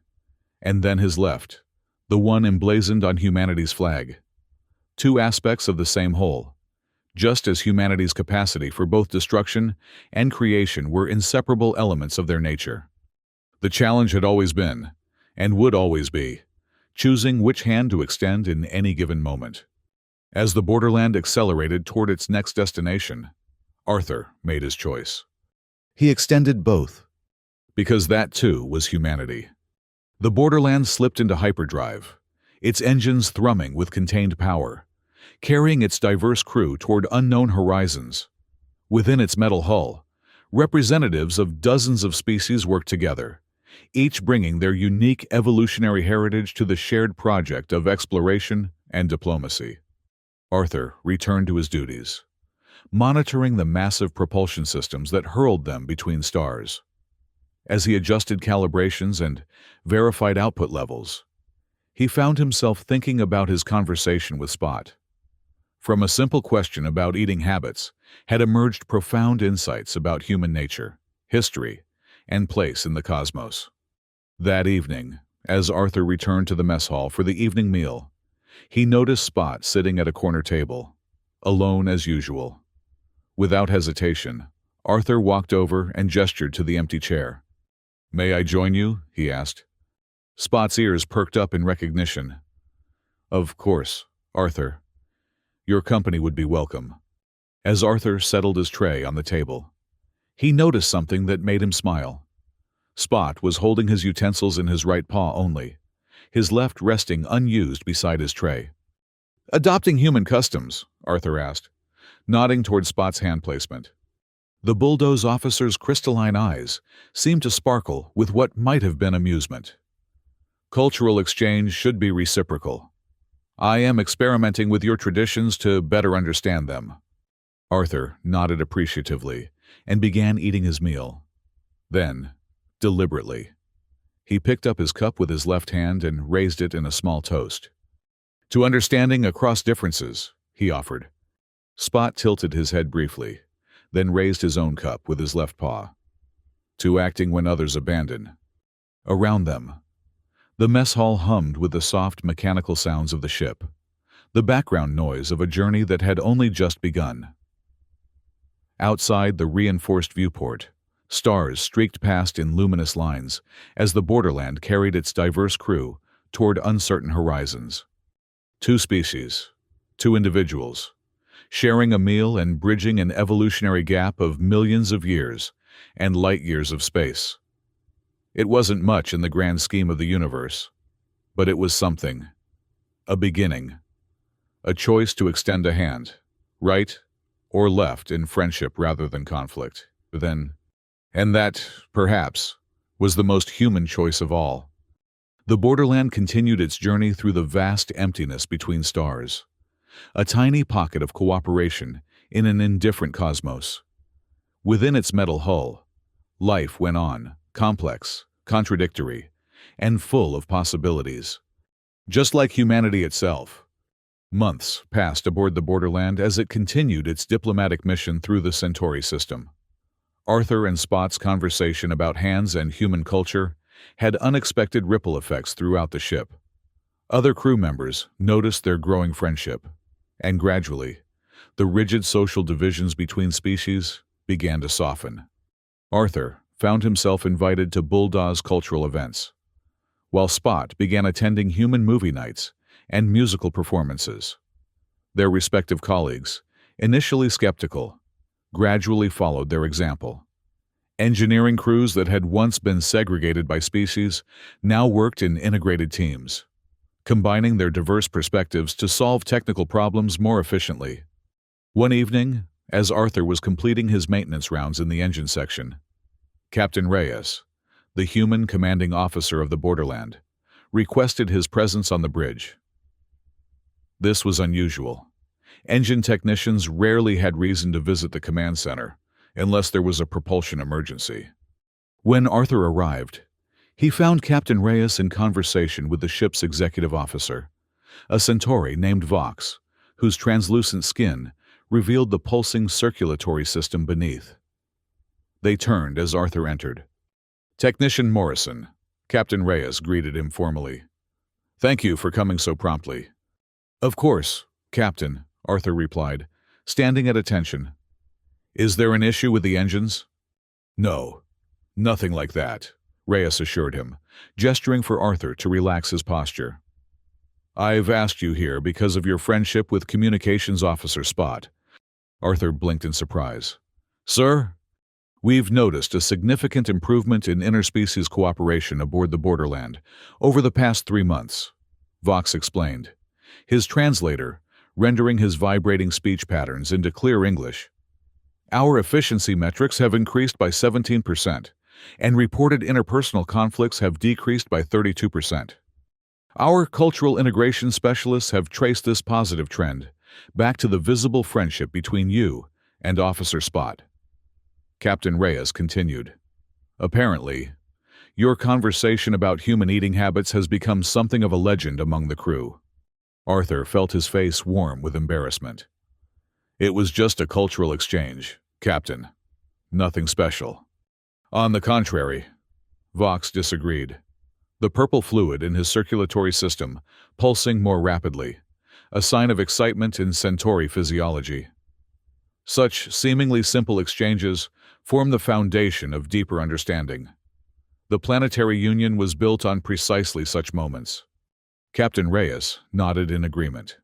S1: and then his left, the one emblazoned on humanity's flag. Two aspects of the same whole, just as humanity's capacity for both destruction and creation were inseparable elements of their nature. The challenge had always been, and would always be, choosing which hand to extend in any given moment. As the borderland accelerated toward its next destination, Arthur made his choice. He extended both, because that too was humanity. The borderland slipped into hyperdrive, its engines thrumming with contained power, carrying its diverse crew toward unknown horizons. Within its metal hull, representatives of dozens of species worked together, each bringing their unique evolutionary heritage to the shared project of exploration and diplomacy. Arthur returned to his duties, monitoring the massive propulsion systems that hurled them between stars. As he adjusted calibrations and verified output levels, he found himself thinking about his conversation with Spot. From a simple question about eating habits had emerged profound insights about human nature, history, and place in the cosmos. That evening, as Arthur returned to the mess hall for the evening meal, he noticed Spot sitting at a corner table, alone as usual. Without hesitation, Arthur walked over and gestured to the empty chair. "May I join you?" he asked. Spot's ears perked up in recognition. "Of course, Arthur. Your company would be welcome." As Arthur settled his tray on the table, he noticed something that made him smile. Spot was holding his utensils in his right paw only, his left resting unused beside his tray. "Adopting human customs?" Arthur asked, nodding toward Spot's hand placement. The bulldoze officer's crystalline eyes seemed to sparkle with what might have been amusement. "Cultural exchange should be reciprocal. I am experimenting with your traditions to better understand them." Arthur nodded appreciatively and began eating his meal. Then, deliberately, he picked up his cup with his left hand and raised it in a small toast. "To understanding across differences," he offered. Spot tilted his head briefly, then raised his own cup with his left paw. "To acting when others abandon." Around them, the mess hall hummed with the soft mechanical sounds of the ship, the background noise of a journey that had only just begun. Outside the reinforced viewport, stars streaked past in luminous lines as the borderland carried its diverse crew toward uncertain horizons. Two species, two individuals, sharing a meal and bridging an evolutionary gap of millions of years and light years of space. It wasn't much in the grand scheme of the universe, but it was something. A beginning. A choice to extend a hand, right or left in friendship rather than conflict. And that, perhaps, was the most human choice of all. The borderland continued its journey through the vast emptiness between stars, a tiny pocket of cooperation in an indifferent cosmos. Within its metal hull, life went on, complex, contradictory, and full of possibilities. Just like humanity itself. Months passed aboard the borderland as it continued its diplomatic mission through the Centauri system. Arthur and Spot's conversation about hands and human culture had unexpected ripple effects throughout the ship. Other crew members noticed their growing friendship, and gradually, the rigid social divisions between species began to soften. Arthur found himself invited to Bulldog's cultural events, while Spot began attending human movie nights and musical performances. Their respective colleagues, initially skeptical, gradually followed their example. Engineering crews that had once been segregated by species now worked in integrated teams, combining their diverse perspectives to solve technical problems more efficiently. One evening, as Arthur was completing his maintenance rounds in the engine section, Captain Reyes, the human commanding officer of the borderland, requested his presence on the bridge. This was unusual. Engine technicians rarely had reason to visit the command center unless there was a propulsion emergency. When Arthur arrived, he found Captain Reyes in conversation with the ship's executive officer, a Centauri named Vox, whose translucent skin revealed the pulsing circulatory system beneath. They turned as Arthur entered. "Technician Morrison," Captain Reyes greeted him formally. "Thank you for coming so promptly." "Of course, Captain," Arthur replied, standing at attention. "Is there an issue with the engines?" "No, nothing like that," Reyes assured him, gesturing for Arthur to relax his posture. "I've asked you here because of your friendship with Communications Officer Spot." Arthur blinked in surprise. "Sir, we've noticed a significant improvement in interspecies cooperation aboard the Borderland over the past 3 months," Vox explained, his translator rendering his vibrating speech patterns into clear English. "Our efficiency metrics have increased by 17%, and reported interpersonal conflicts have decreased by 32%. Our cultural integration specialists have traced this positive trend back to the visible friendship between you and Officer Spot." Captain Reyes continued. "Apparently, your conversation about human eating habits has become something of a legend among the crew." Arthur felt his face warm with embarrassment. "It was just a cultural exchange, Captain. Nothing special." "On the contrary," Vox disagreed, the purple fluid in his circulatory system pulsing more rapidly, a sign of excitement in Centauri physiology. "Such seemingly simple exchanges form the foundation of deeper understanding. The planetary union was built on precisely such moments." Captain Reyes nodded in agreement.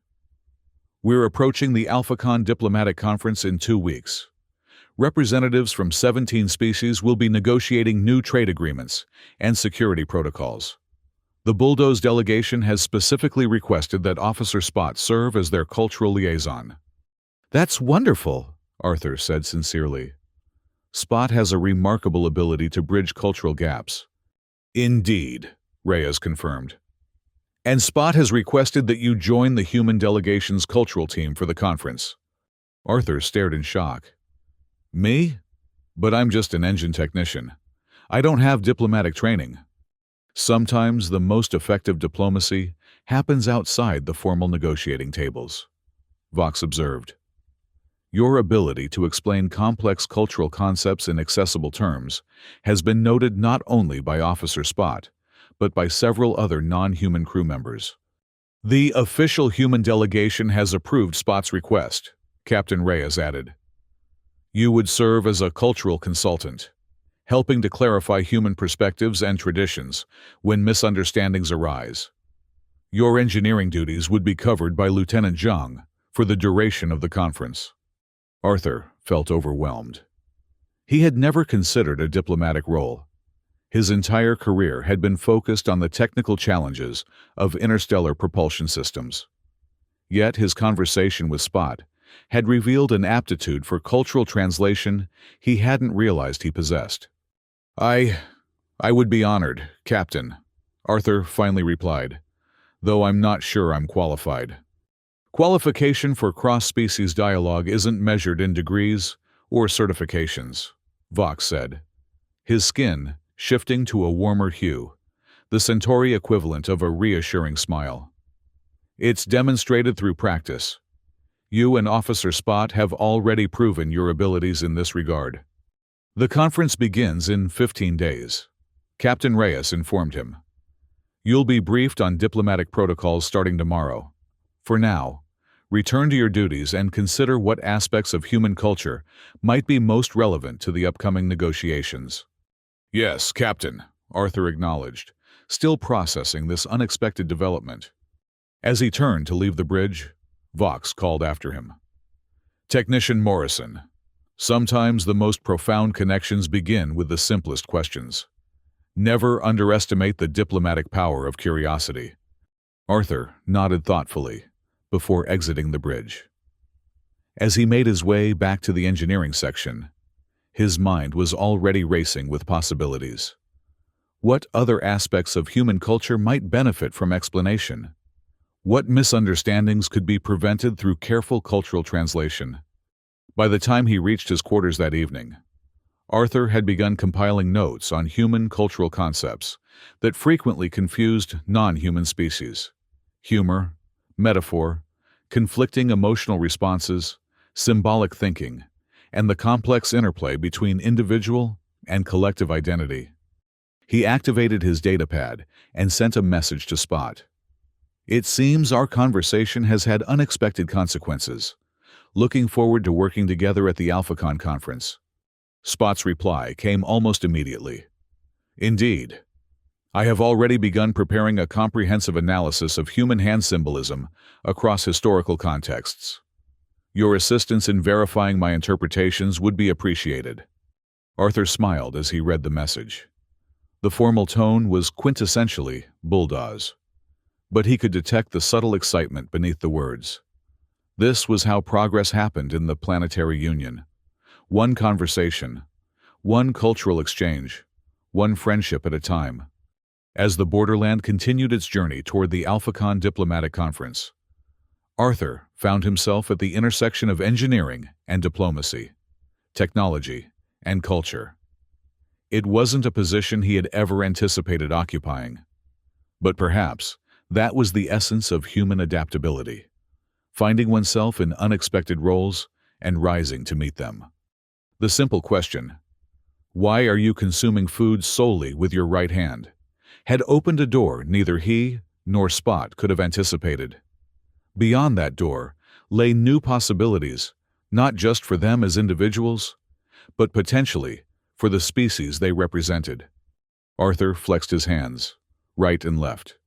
S1: "We're approaching the AlphaCon diplomatic conference in 2 weeks. Representatives from 17 species will be negotiating new trade agreements and security protocols. The Bulldoze delegation has specifically requested that Officer Spot serve as their cultural liaison." "That's wonderful," Arthur said sincerely. "Spot has a remarkable ability to bridge cultural gaps." "Indeed," Reyes confirmed. "And Spot has requested that you join the human delegation's cultural team for the conference." Arthur stared in shock. "Me? But I'm just an engine technician. I don't have diplomatic training." "Sometimes the most effective diplomacy happens outside the formal negotiating tables," Vox observed. "Your ability to explain complex cultural concepts in accessible terms has been noted not only by Officer Spot, but by several other non-human crew members." "The official human delegation has approved Spot's request," Captain Reyes added. "You would serve as a cultural consultant, helping to clarify human perspectives and traditions when misunderstandings arise. Your engineering duties would be covered by Lieutenant Zhang for the duration of the conference." Arthur felt overwhelmed. He had never considered a diplomatic role. His entire career had been focused on the technical challenges of interstellar propulsion systems. Yet his conversation with Spot had revealed an aptitude for cultural translation he hadn't realized he possessed. I would be honored, Captain," Arthur finally replied, "though I'm not sure I'm qualified." "Qualification for cross-species dialogue isn't measured in degrees or certifications," Vox said, his skin shifting to a warmer hue, the Centauri equivalent of a reassuring smile. "It's demonstrated through practice. You and Officer Spot have already proven your abilities in this regard." "The conference begins in 15 days," Captain Reyes informed him. "You'll be briefed on diplomatic protocols starting tomorrow. For now, return to your duties and consider what aspects of human culture might be most relevant to the upcoming negotiations." "Yes, Captain," Arthur acknowledged, still processing this unexpected development. As he turned to leave the bridge, Vox called after him. "Technician Morrison, sometimes the most profound connections begin with the simplest questions. Never underestimate the diplomatic power of curiosity." Arthur nodded thoughtfully before exiting the bridge. As he made his way back to the engineering section, his mind was already racing with possibilities. What other aspects of human culture might benefit from explanation? What misunderstandings could be prevented through careful cultural translation? By the time he reached his quarters that evening, Arthur had begun compiling notes on human cultural concepts that frequently confused non-human species. Humor, metaphor, conflicting emotional responses, symbolic thinking, and the complex interplay between individual and collective identity. He activated his datapad and sent a message to Spot. "It seems our conversation has had unexpected consequences. Looking forward to working together at the AlphaCon conference." Spot's reply came almost immediately. "Indeed. I have already begun preparing a comprehensive analysis of human hand symbolism across historical contexts. Your assistance in verifying my interpretations would be appreciated." Arthur smiled as he read the message. The formal tone was quintessentially bulldoze, but he could detect the subtle excitement beneath the words. This was how progress happened in the Planetary Union. One conversation, one cultural exchange, one friendship at a time. As the borderland continued its journey toward the AlphaCon diplomatic conference, Arthur found himself at the intersection of engineering and diplomacy, technology and culture. It wasn't a position he had ever anticipated occupying, but perhaps that was the essence of human adaptability, finding oneself in unexpected roles and rising to meet them. The simple question, "Why are you consuming food solely with your right hand?" had opened a door neither he nor Spot could have anticipated. Beyond that door lay new possibilities, not just for them as individuals, but potentially for the species they represented. Arthur flexed his hands, right and left,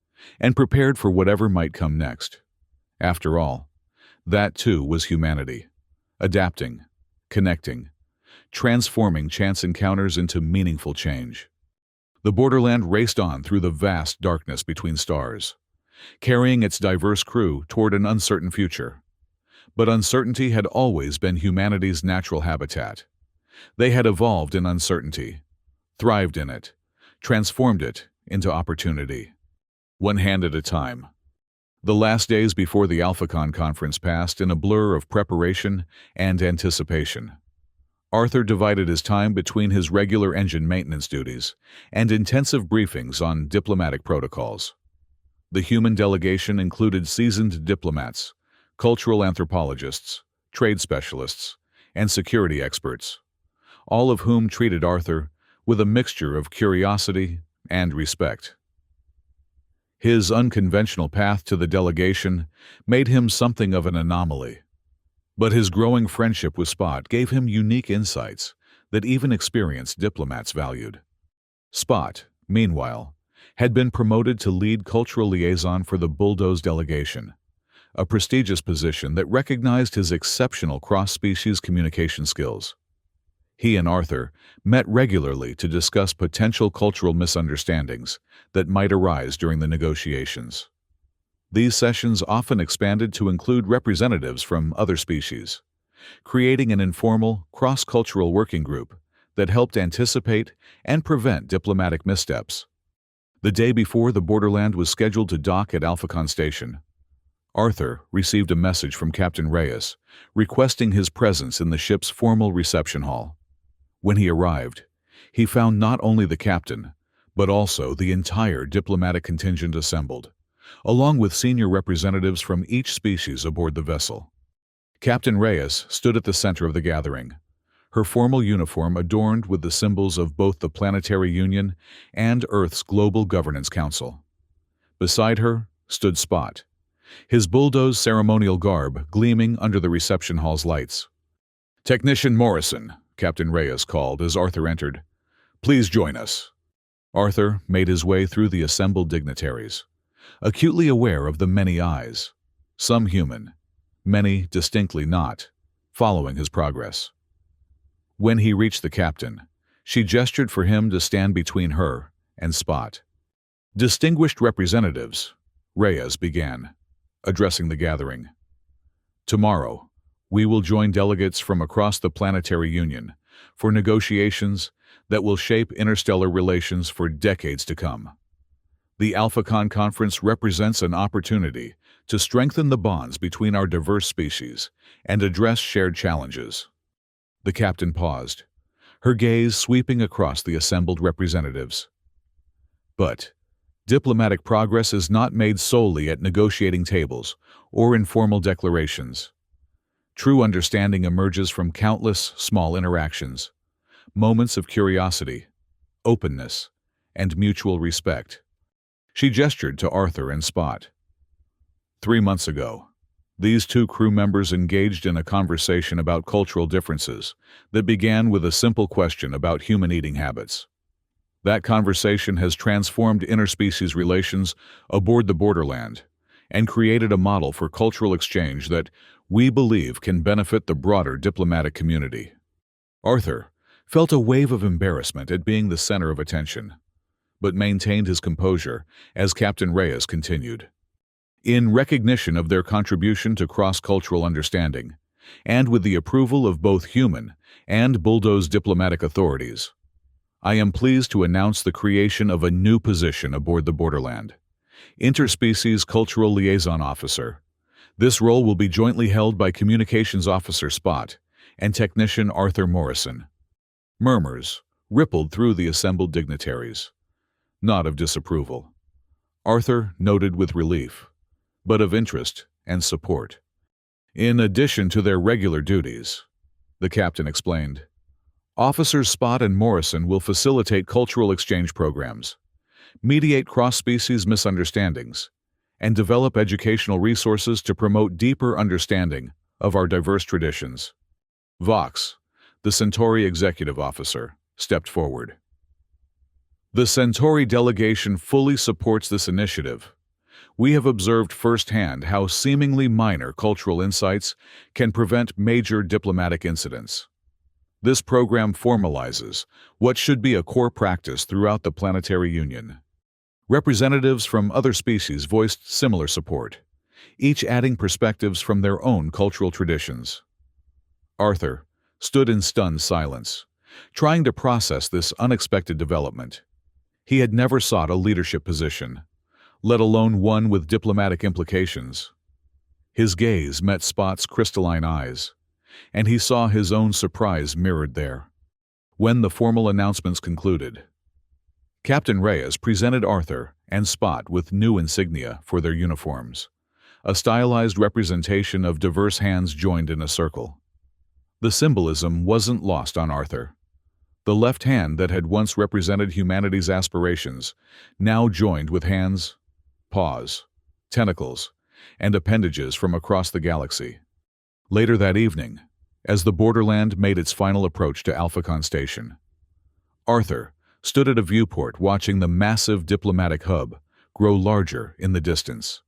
S1: and prepared for whatever might come next. After all, that too was humanity, adapting, connecting, transforming chance encounters into meaningful change. The borderland raced on through the vast darkness between stars, carrying its diverse crew toward an uncertain future. But uncertainty had always been humanity's natural habitat. They had evolved in uncertainty, thrived in it, transformed it into opportunity. One hand at a time. The last days before the AlphaCon conference passed in a blur of preparation and anticipation. Arthur divided his time between his regular engine maintenance duties and intensive briefings on diplomatic protocols. The human delegation included seasoned diplomats, cultural anthropologists, trade specialists, and security experts, all of whom treated Arthur with a mixture of curiosity and respect. His unconventional path to the delegation made him something of an anomaly. But his growing friendship with Spot gave him unique insights that even experienced diplomats valued. Spot, meanwhile, had been promoted to lead cultural liaison for the Bulldoze delegation, a prestigious position that recognized his exceptional cross-species communication skills. He and Arthur met regularly to discuss potential cultural misunderstandings that might arise during the negotiations. These sessions often expanded to include representatives from other species, creating an informal, cross-cultural working group that helped anticipate and prevent diplomatic missteps. The day before the borderland was scheduled to dock at AlphaCon Station, Arthur received a message from Captain Reyes requesting his presence in the ship's formal reception hall. When he arrived, he found not only the captain, but also the entire diplomatic contingent assembled, along with senior representatives from each species aboard the vessel. Captain Reyes stood at the center of the gathering, her formal uniform adorned with the symbols of both the Planetary Union and Earth's Global Governance Council. Beside her stood Spot, his Bulldoze ceremonial garb gleaming under the reception hall's lights. "Technician Morrison," Captain Reyes called as Arthur entered. "Please join us." Arthur made his way through the assembled dignitaries, acutely aware of the many eyes, some human, many distinctly not, following his progress. When he reached the captain, she gestured for him to stand between her and Spot. "Distinguished representatives," Reyes began, addressing the gathering. "Tomorrow, we will join delegates from across the Planetary Union for negotiations that will shape interstellar relations for decades to come. The AlphaCon conference represents an opportunity to strengthen the bonds between our diverse species and address shared challenges." The captain paused, her gaze sweeping across the assembled representatives. "But diplomatic progress is not made solely at negotiating tables or in formal declarations. True understanding emerges from countless small interactions, moments of curiosity, openness, and mutual respect. She gestured to Arthur and Spot. 3 months ago, these two crew members engaged in a conversation about cultural differences that began with a simple question about human eating habits. That conversation has transformed interspecies relations aboard the Borderland and created a model for cultural exchange that we believe can benefit the broader diplomatic community. Arthur felt a wave of embarrassment at being the center of attention, but maintained his composure as Captain Reyes continued. In recognition of their contribution to cross-cultural understanding, and with the approval of both human and bulldoze diplomatic authorities, I am pleased to announce the creation of a new position aboard the Borderland, Interspecies Cultural Liaison Officer. This role will be jointly held by Communications Officer Spot and Technician Arthur Morrison. Murmurs rippled through the assembled dignitaries, not of disapproval. Arthur noted with relief, but of interest and support. In addition to their regular duties, the captain explained, Officers Spot and Morrison will facilitate cultural exchange programs, mediate cross-species misunderstandings, and develop educational resources to promote deeper understanding of our diverse traditions. Vox, the Centauri executive officer, stepped forward. The Centauri delegation fully supports this initiative. We have observed firsthand how seemingly minor cultural insights can prevent major diplomatic incidents. This program formalizes what should be a core practice throughout the Planetary Union. Representatives from other species voiced similar support, each adding perspectives from their own cultural traditions. Arthur stood in stunned silence, trying to process this unexpected development. He had never sought a leadership position, let alone one with diplomatic implications. His gaze met Spot's crystalline eyes, and he saw his own surprise mirrored there. When the formal announcements concluded, Captain Reyes presented Arthur and Spot with new insignia for their uniforms, a stylized representation of diverse hands joined in a circle. The symbolism wasn't lost on Arthur. The left hand that had once represented humanity's aspirations now joined with hands, paws, tentacles, and appendages from across the galaxy. Later that evening, as the Borderland made its final approach to Alphacon Station, Arthur stood at a viewport watching the massive diplomatic hub grow larger in the distance.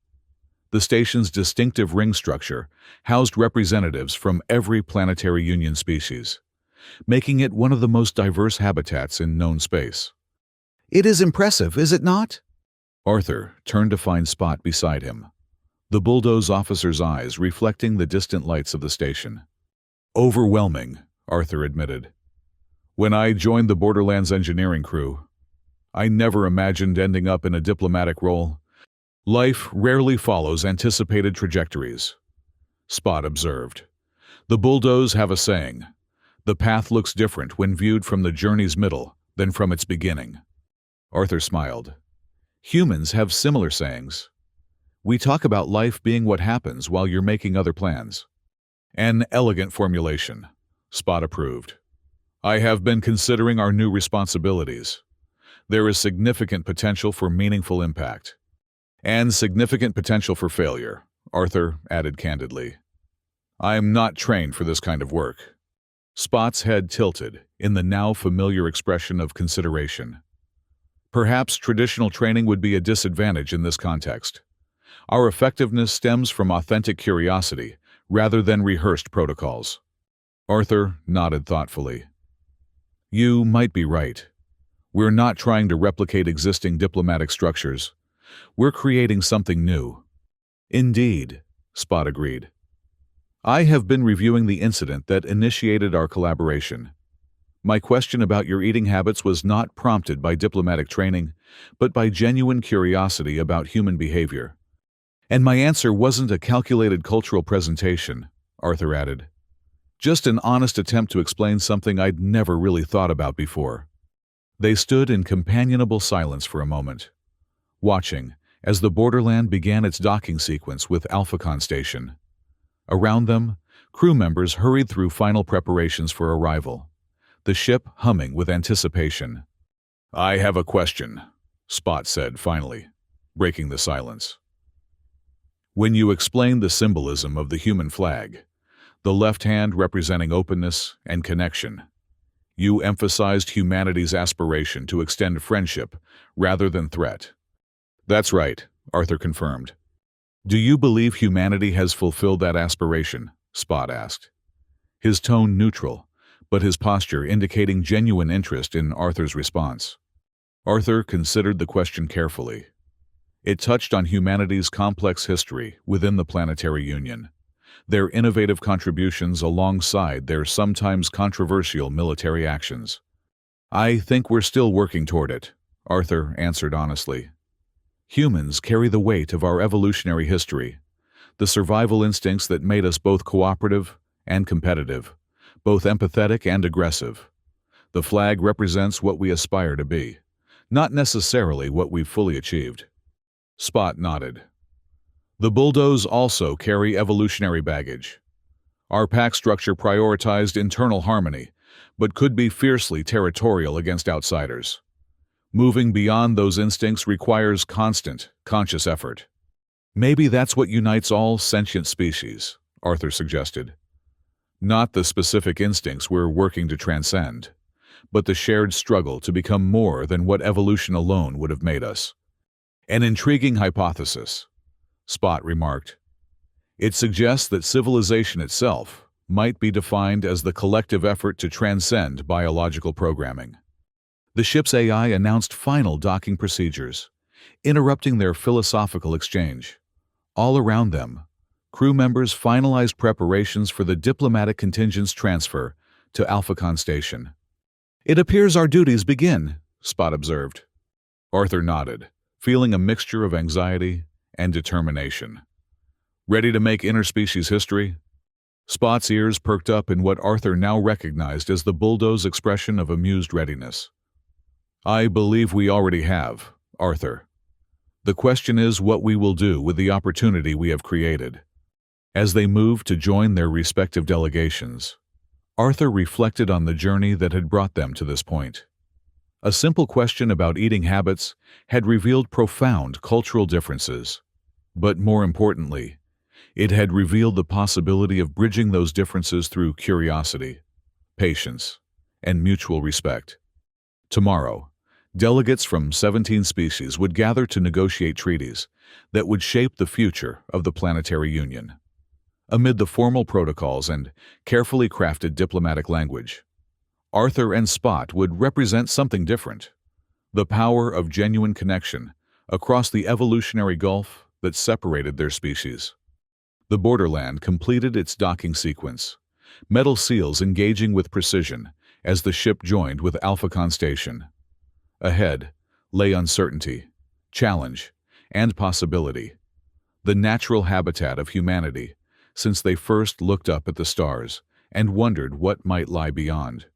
S1: The station's distinctive ring structure housed representatives from every Planetary Union species, making it one of the most diverse habitats in known space.
S2: It is impressive, is it not?
S1: Arthur turned to find Spot beside him, the bulldoze officer's eyes reflecting the distant lights of the station. Overwhelming, Arthur admitted. When I joined the Borderlands engineering crew, I never imagined ending up in a diplomatic role. Life rarely follows anticipated trajectories, Spot observed. The bulldoze have a saying, the path looks different when viewed from the journey's middle than from its beginning. Arthur smiled. Humans have similar sayings. We talk about life being what happens while you're making other plans. An elegant formulation, Spot approved. I have been considering our new responsibilities. There is significant potential for meaningful impact. And significant potential for failure, Arthur added candidly. I am not trained for this kind of work. Spot's head tilted in the now familiar expression of consideration. Perhaps traditional training would be a disadvantage in this context. Our effectiveness stems from authentic curiosity rather than rehearsed protocols. Arthur nodded thoughtfully. You might be right. We're not trying to replicate existing diplomatic structures. We're creating something new. Indeed, Spot agreed. I have been reviewing the incident that initiated our collaboration. My question about your eating habits was not prompted by diplomatic training, but by genuine curiosity about human behavior. And my answer wasn't a calculated cultural presentation, Arthur added. Just an honest attempt to explain something I'd never really thought about before. They stood in companionable silence for a moment, watching as the Borderland began its docking sequence with Alphacon Station. Around them, Crew members hurried through final preparations for arrival, the ship humming with anticipation. "I have a question," Spot said finally, breaking the silence. "When you explained the symbolism of the human flag, the left hand representing openness and connection, you emphasized humanity's aspiration to extend friendship rather than threat." "That's right," Arthur confirmed. "Do you believe humanity has fulfilled that aspiration?" Spot asked. His tone neutral, but his posture indicating genuine interest in Arthur's response. Arthur considered the question carefully. It touched on humanity's complex history within the Planetary Union, their innovative contributions alongside their sometimes controversial military actions. "I think we're still working toward it," Arthur answered honestly. "Humans carry the weight of our evolutionary history, the survival instincts that made us both cooperative and competitive, both empathetic and aggressive. The flag represents what we aspire to be, not necessarily what we've fully achieved." Spot nodded. "The bulldoze also carry evolutionary baggage. Our pack structure prioritized internal harmony, but could be fiercely territorial against outsiders. Moving beyond those instincts requires constant, conscious effort." "Maybe that's what unites all sentient species," Arthur suggested. "Not the specific instincts we're working to transcend, but the shared struggle to become more than what evolution alone would have made us." "An intriguing hypothesis," Spot remarked. "It suggests that civilization itself might be defined as the collective effort to transcend biological programming." The ship's AI announced final docking procedures, interrupting their philosophical exchange. All around them, crew members finalized preparations for the diplomatic contingent's transfer to Alphacon Station. "It appears our duties begin," Spot observed. Arthur nodded, feeling a mixture of anxiety and determination. "Ready to make interspecies history?" Spot's ears perked up in what Arthur now recognized as the bulldoze expression of amused readiness. "I believe we already have, Arthur. The question is what we will do with the opportunity we have created." As they moved to join their respective delegations, Arthur reflected on the journey that had brought them to this point. A simple question about eating habits had revealed profound cultural differences, but more importantly, it had revealed the possibility of bridging those differences through curiosity, patience, and mutual respect. Tomorrow, delegates from 17 species would gather to negotiate treaties that would shape the future of the Planetary Union. Amid the formal protocols and carefully crafted diplomatic language, Arthur and Spot would represent something different: the power of genuine connection across the evolutionary gulf that separated their species. The borderland completed its docking sequence, metal seals engaging with precision as the ship joined with Alphacon Station. Ahead lay uncertainty, challenge, and possibility, the natural habitat of humanity since they first looked up at the stars and wondered what might lie beyond.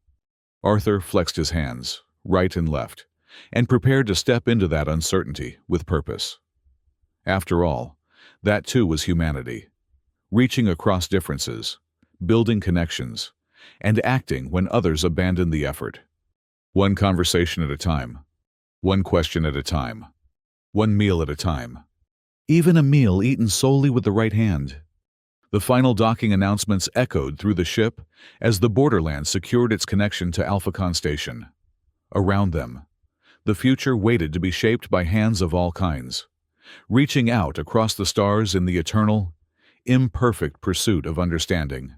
S1: Arthur flexed his hands, right and left, and prepared to step into that uncertainty with purpose. After all, that too was humanity, reaching across differences, building connections, and acting when others abandoned the effort. One conversation at a time, one question at a time, one meal at a time. Even a meal eaten solely with the right hand. The final docking announcements echoed through the ship as the borderland secured its connection to Alphacon Station. Around them, the future waited to be shaped by hands of all kinds, reaching out across the stars in the eternal, imperfect pursuit of understanding.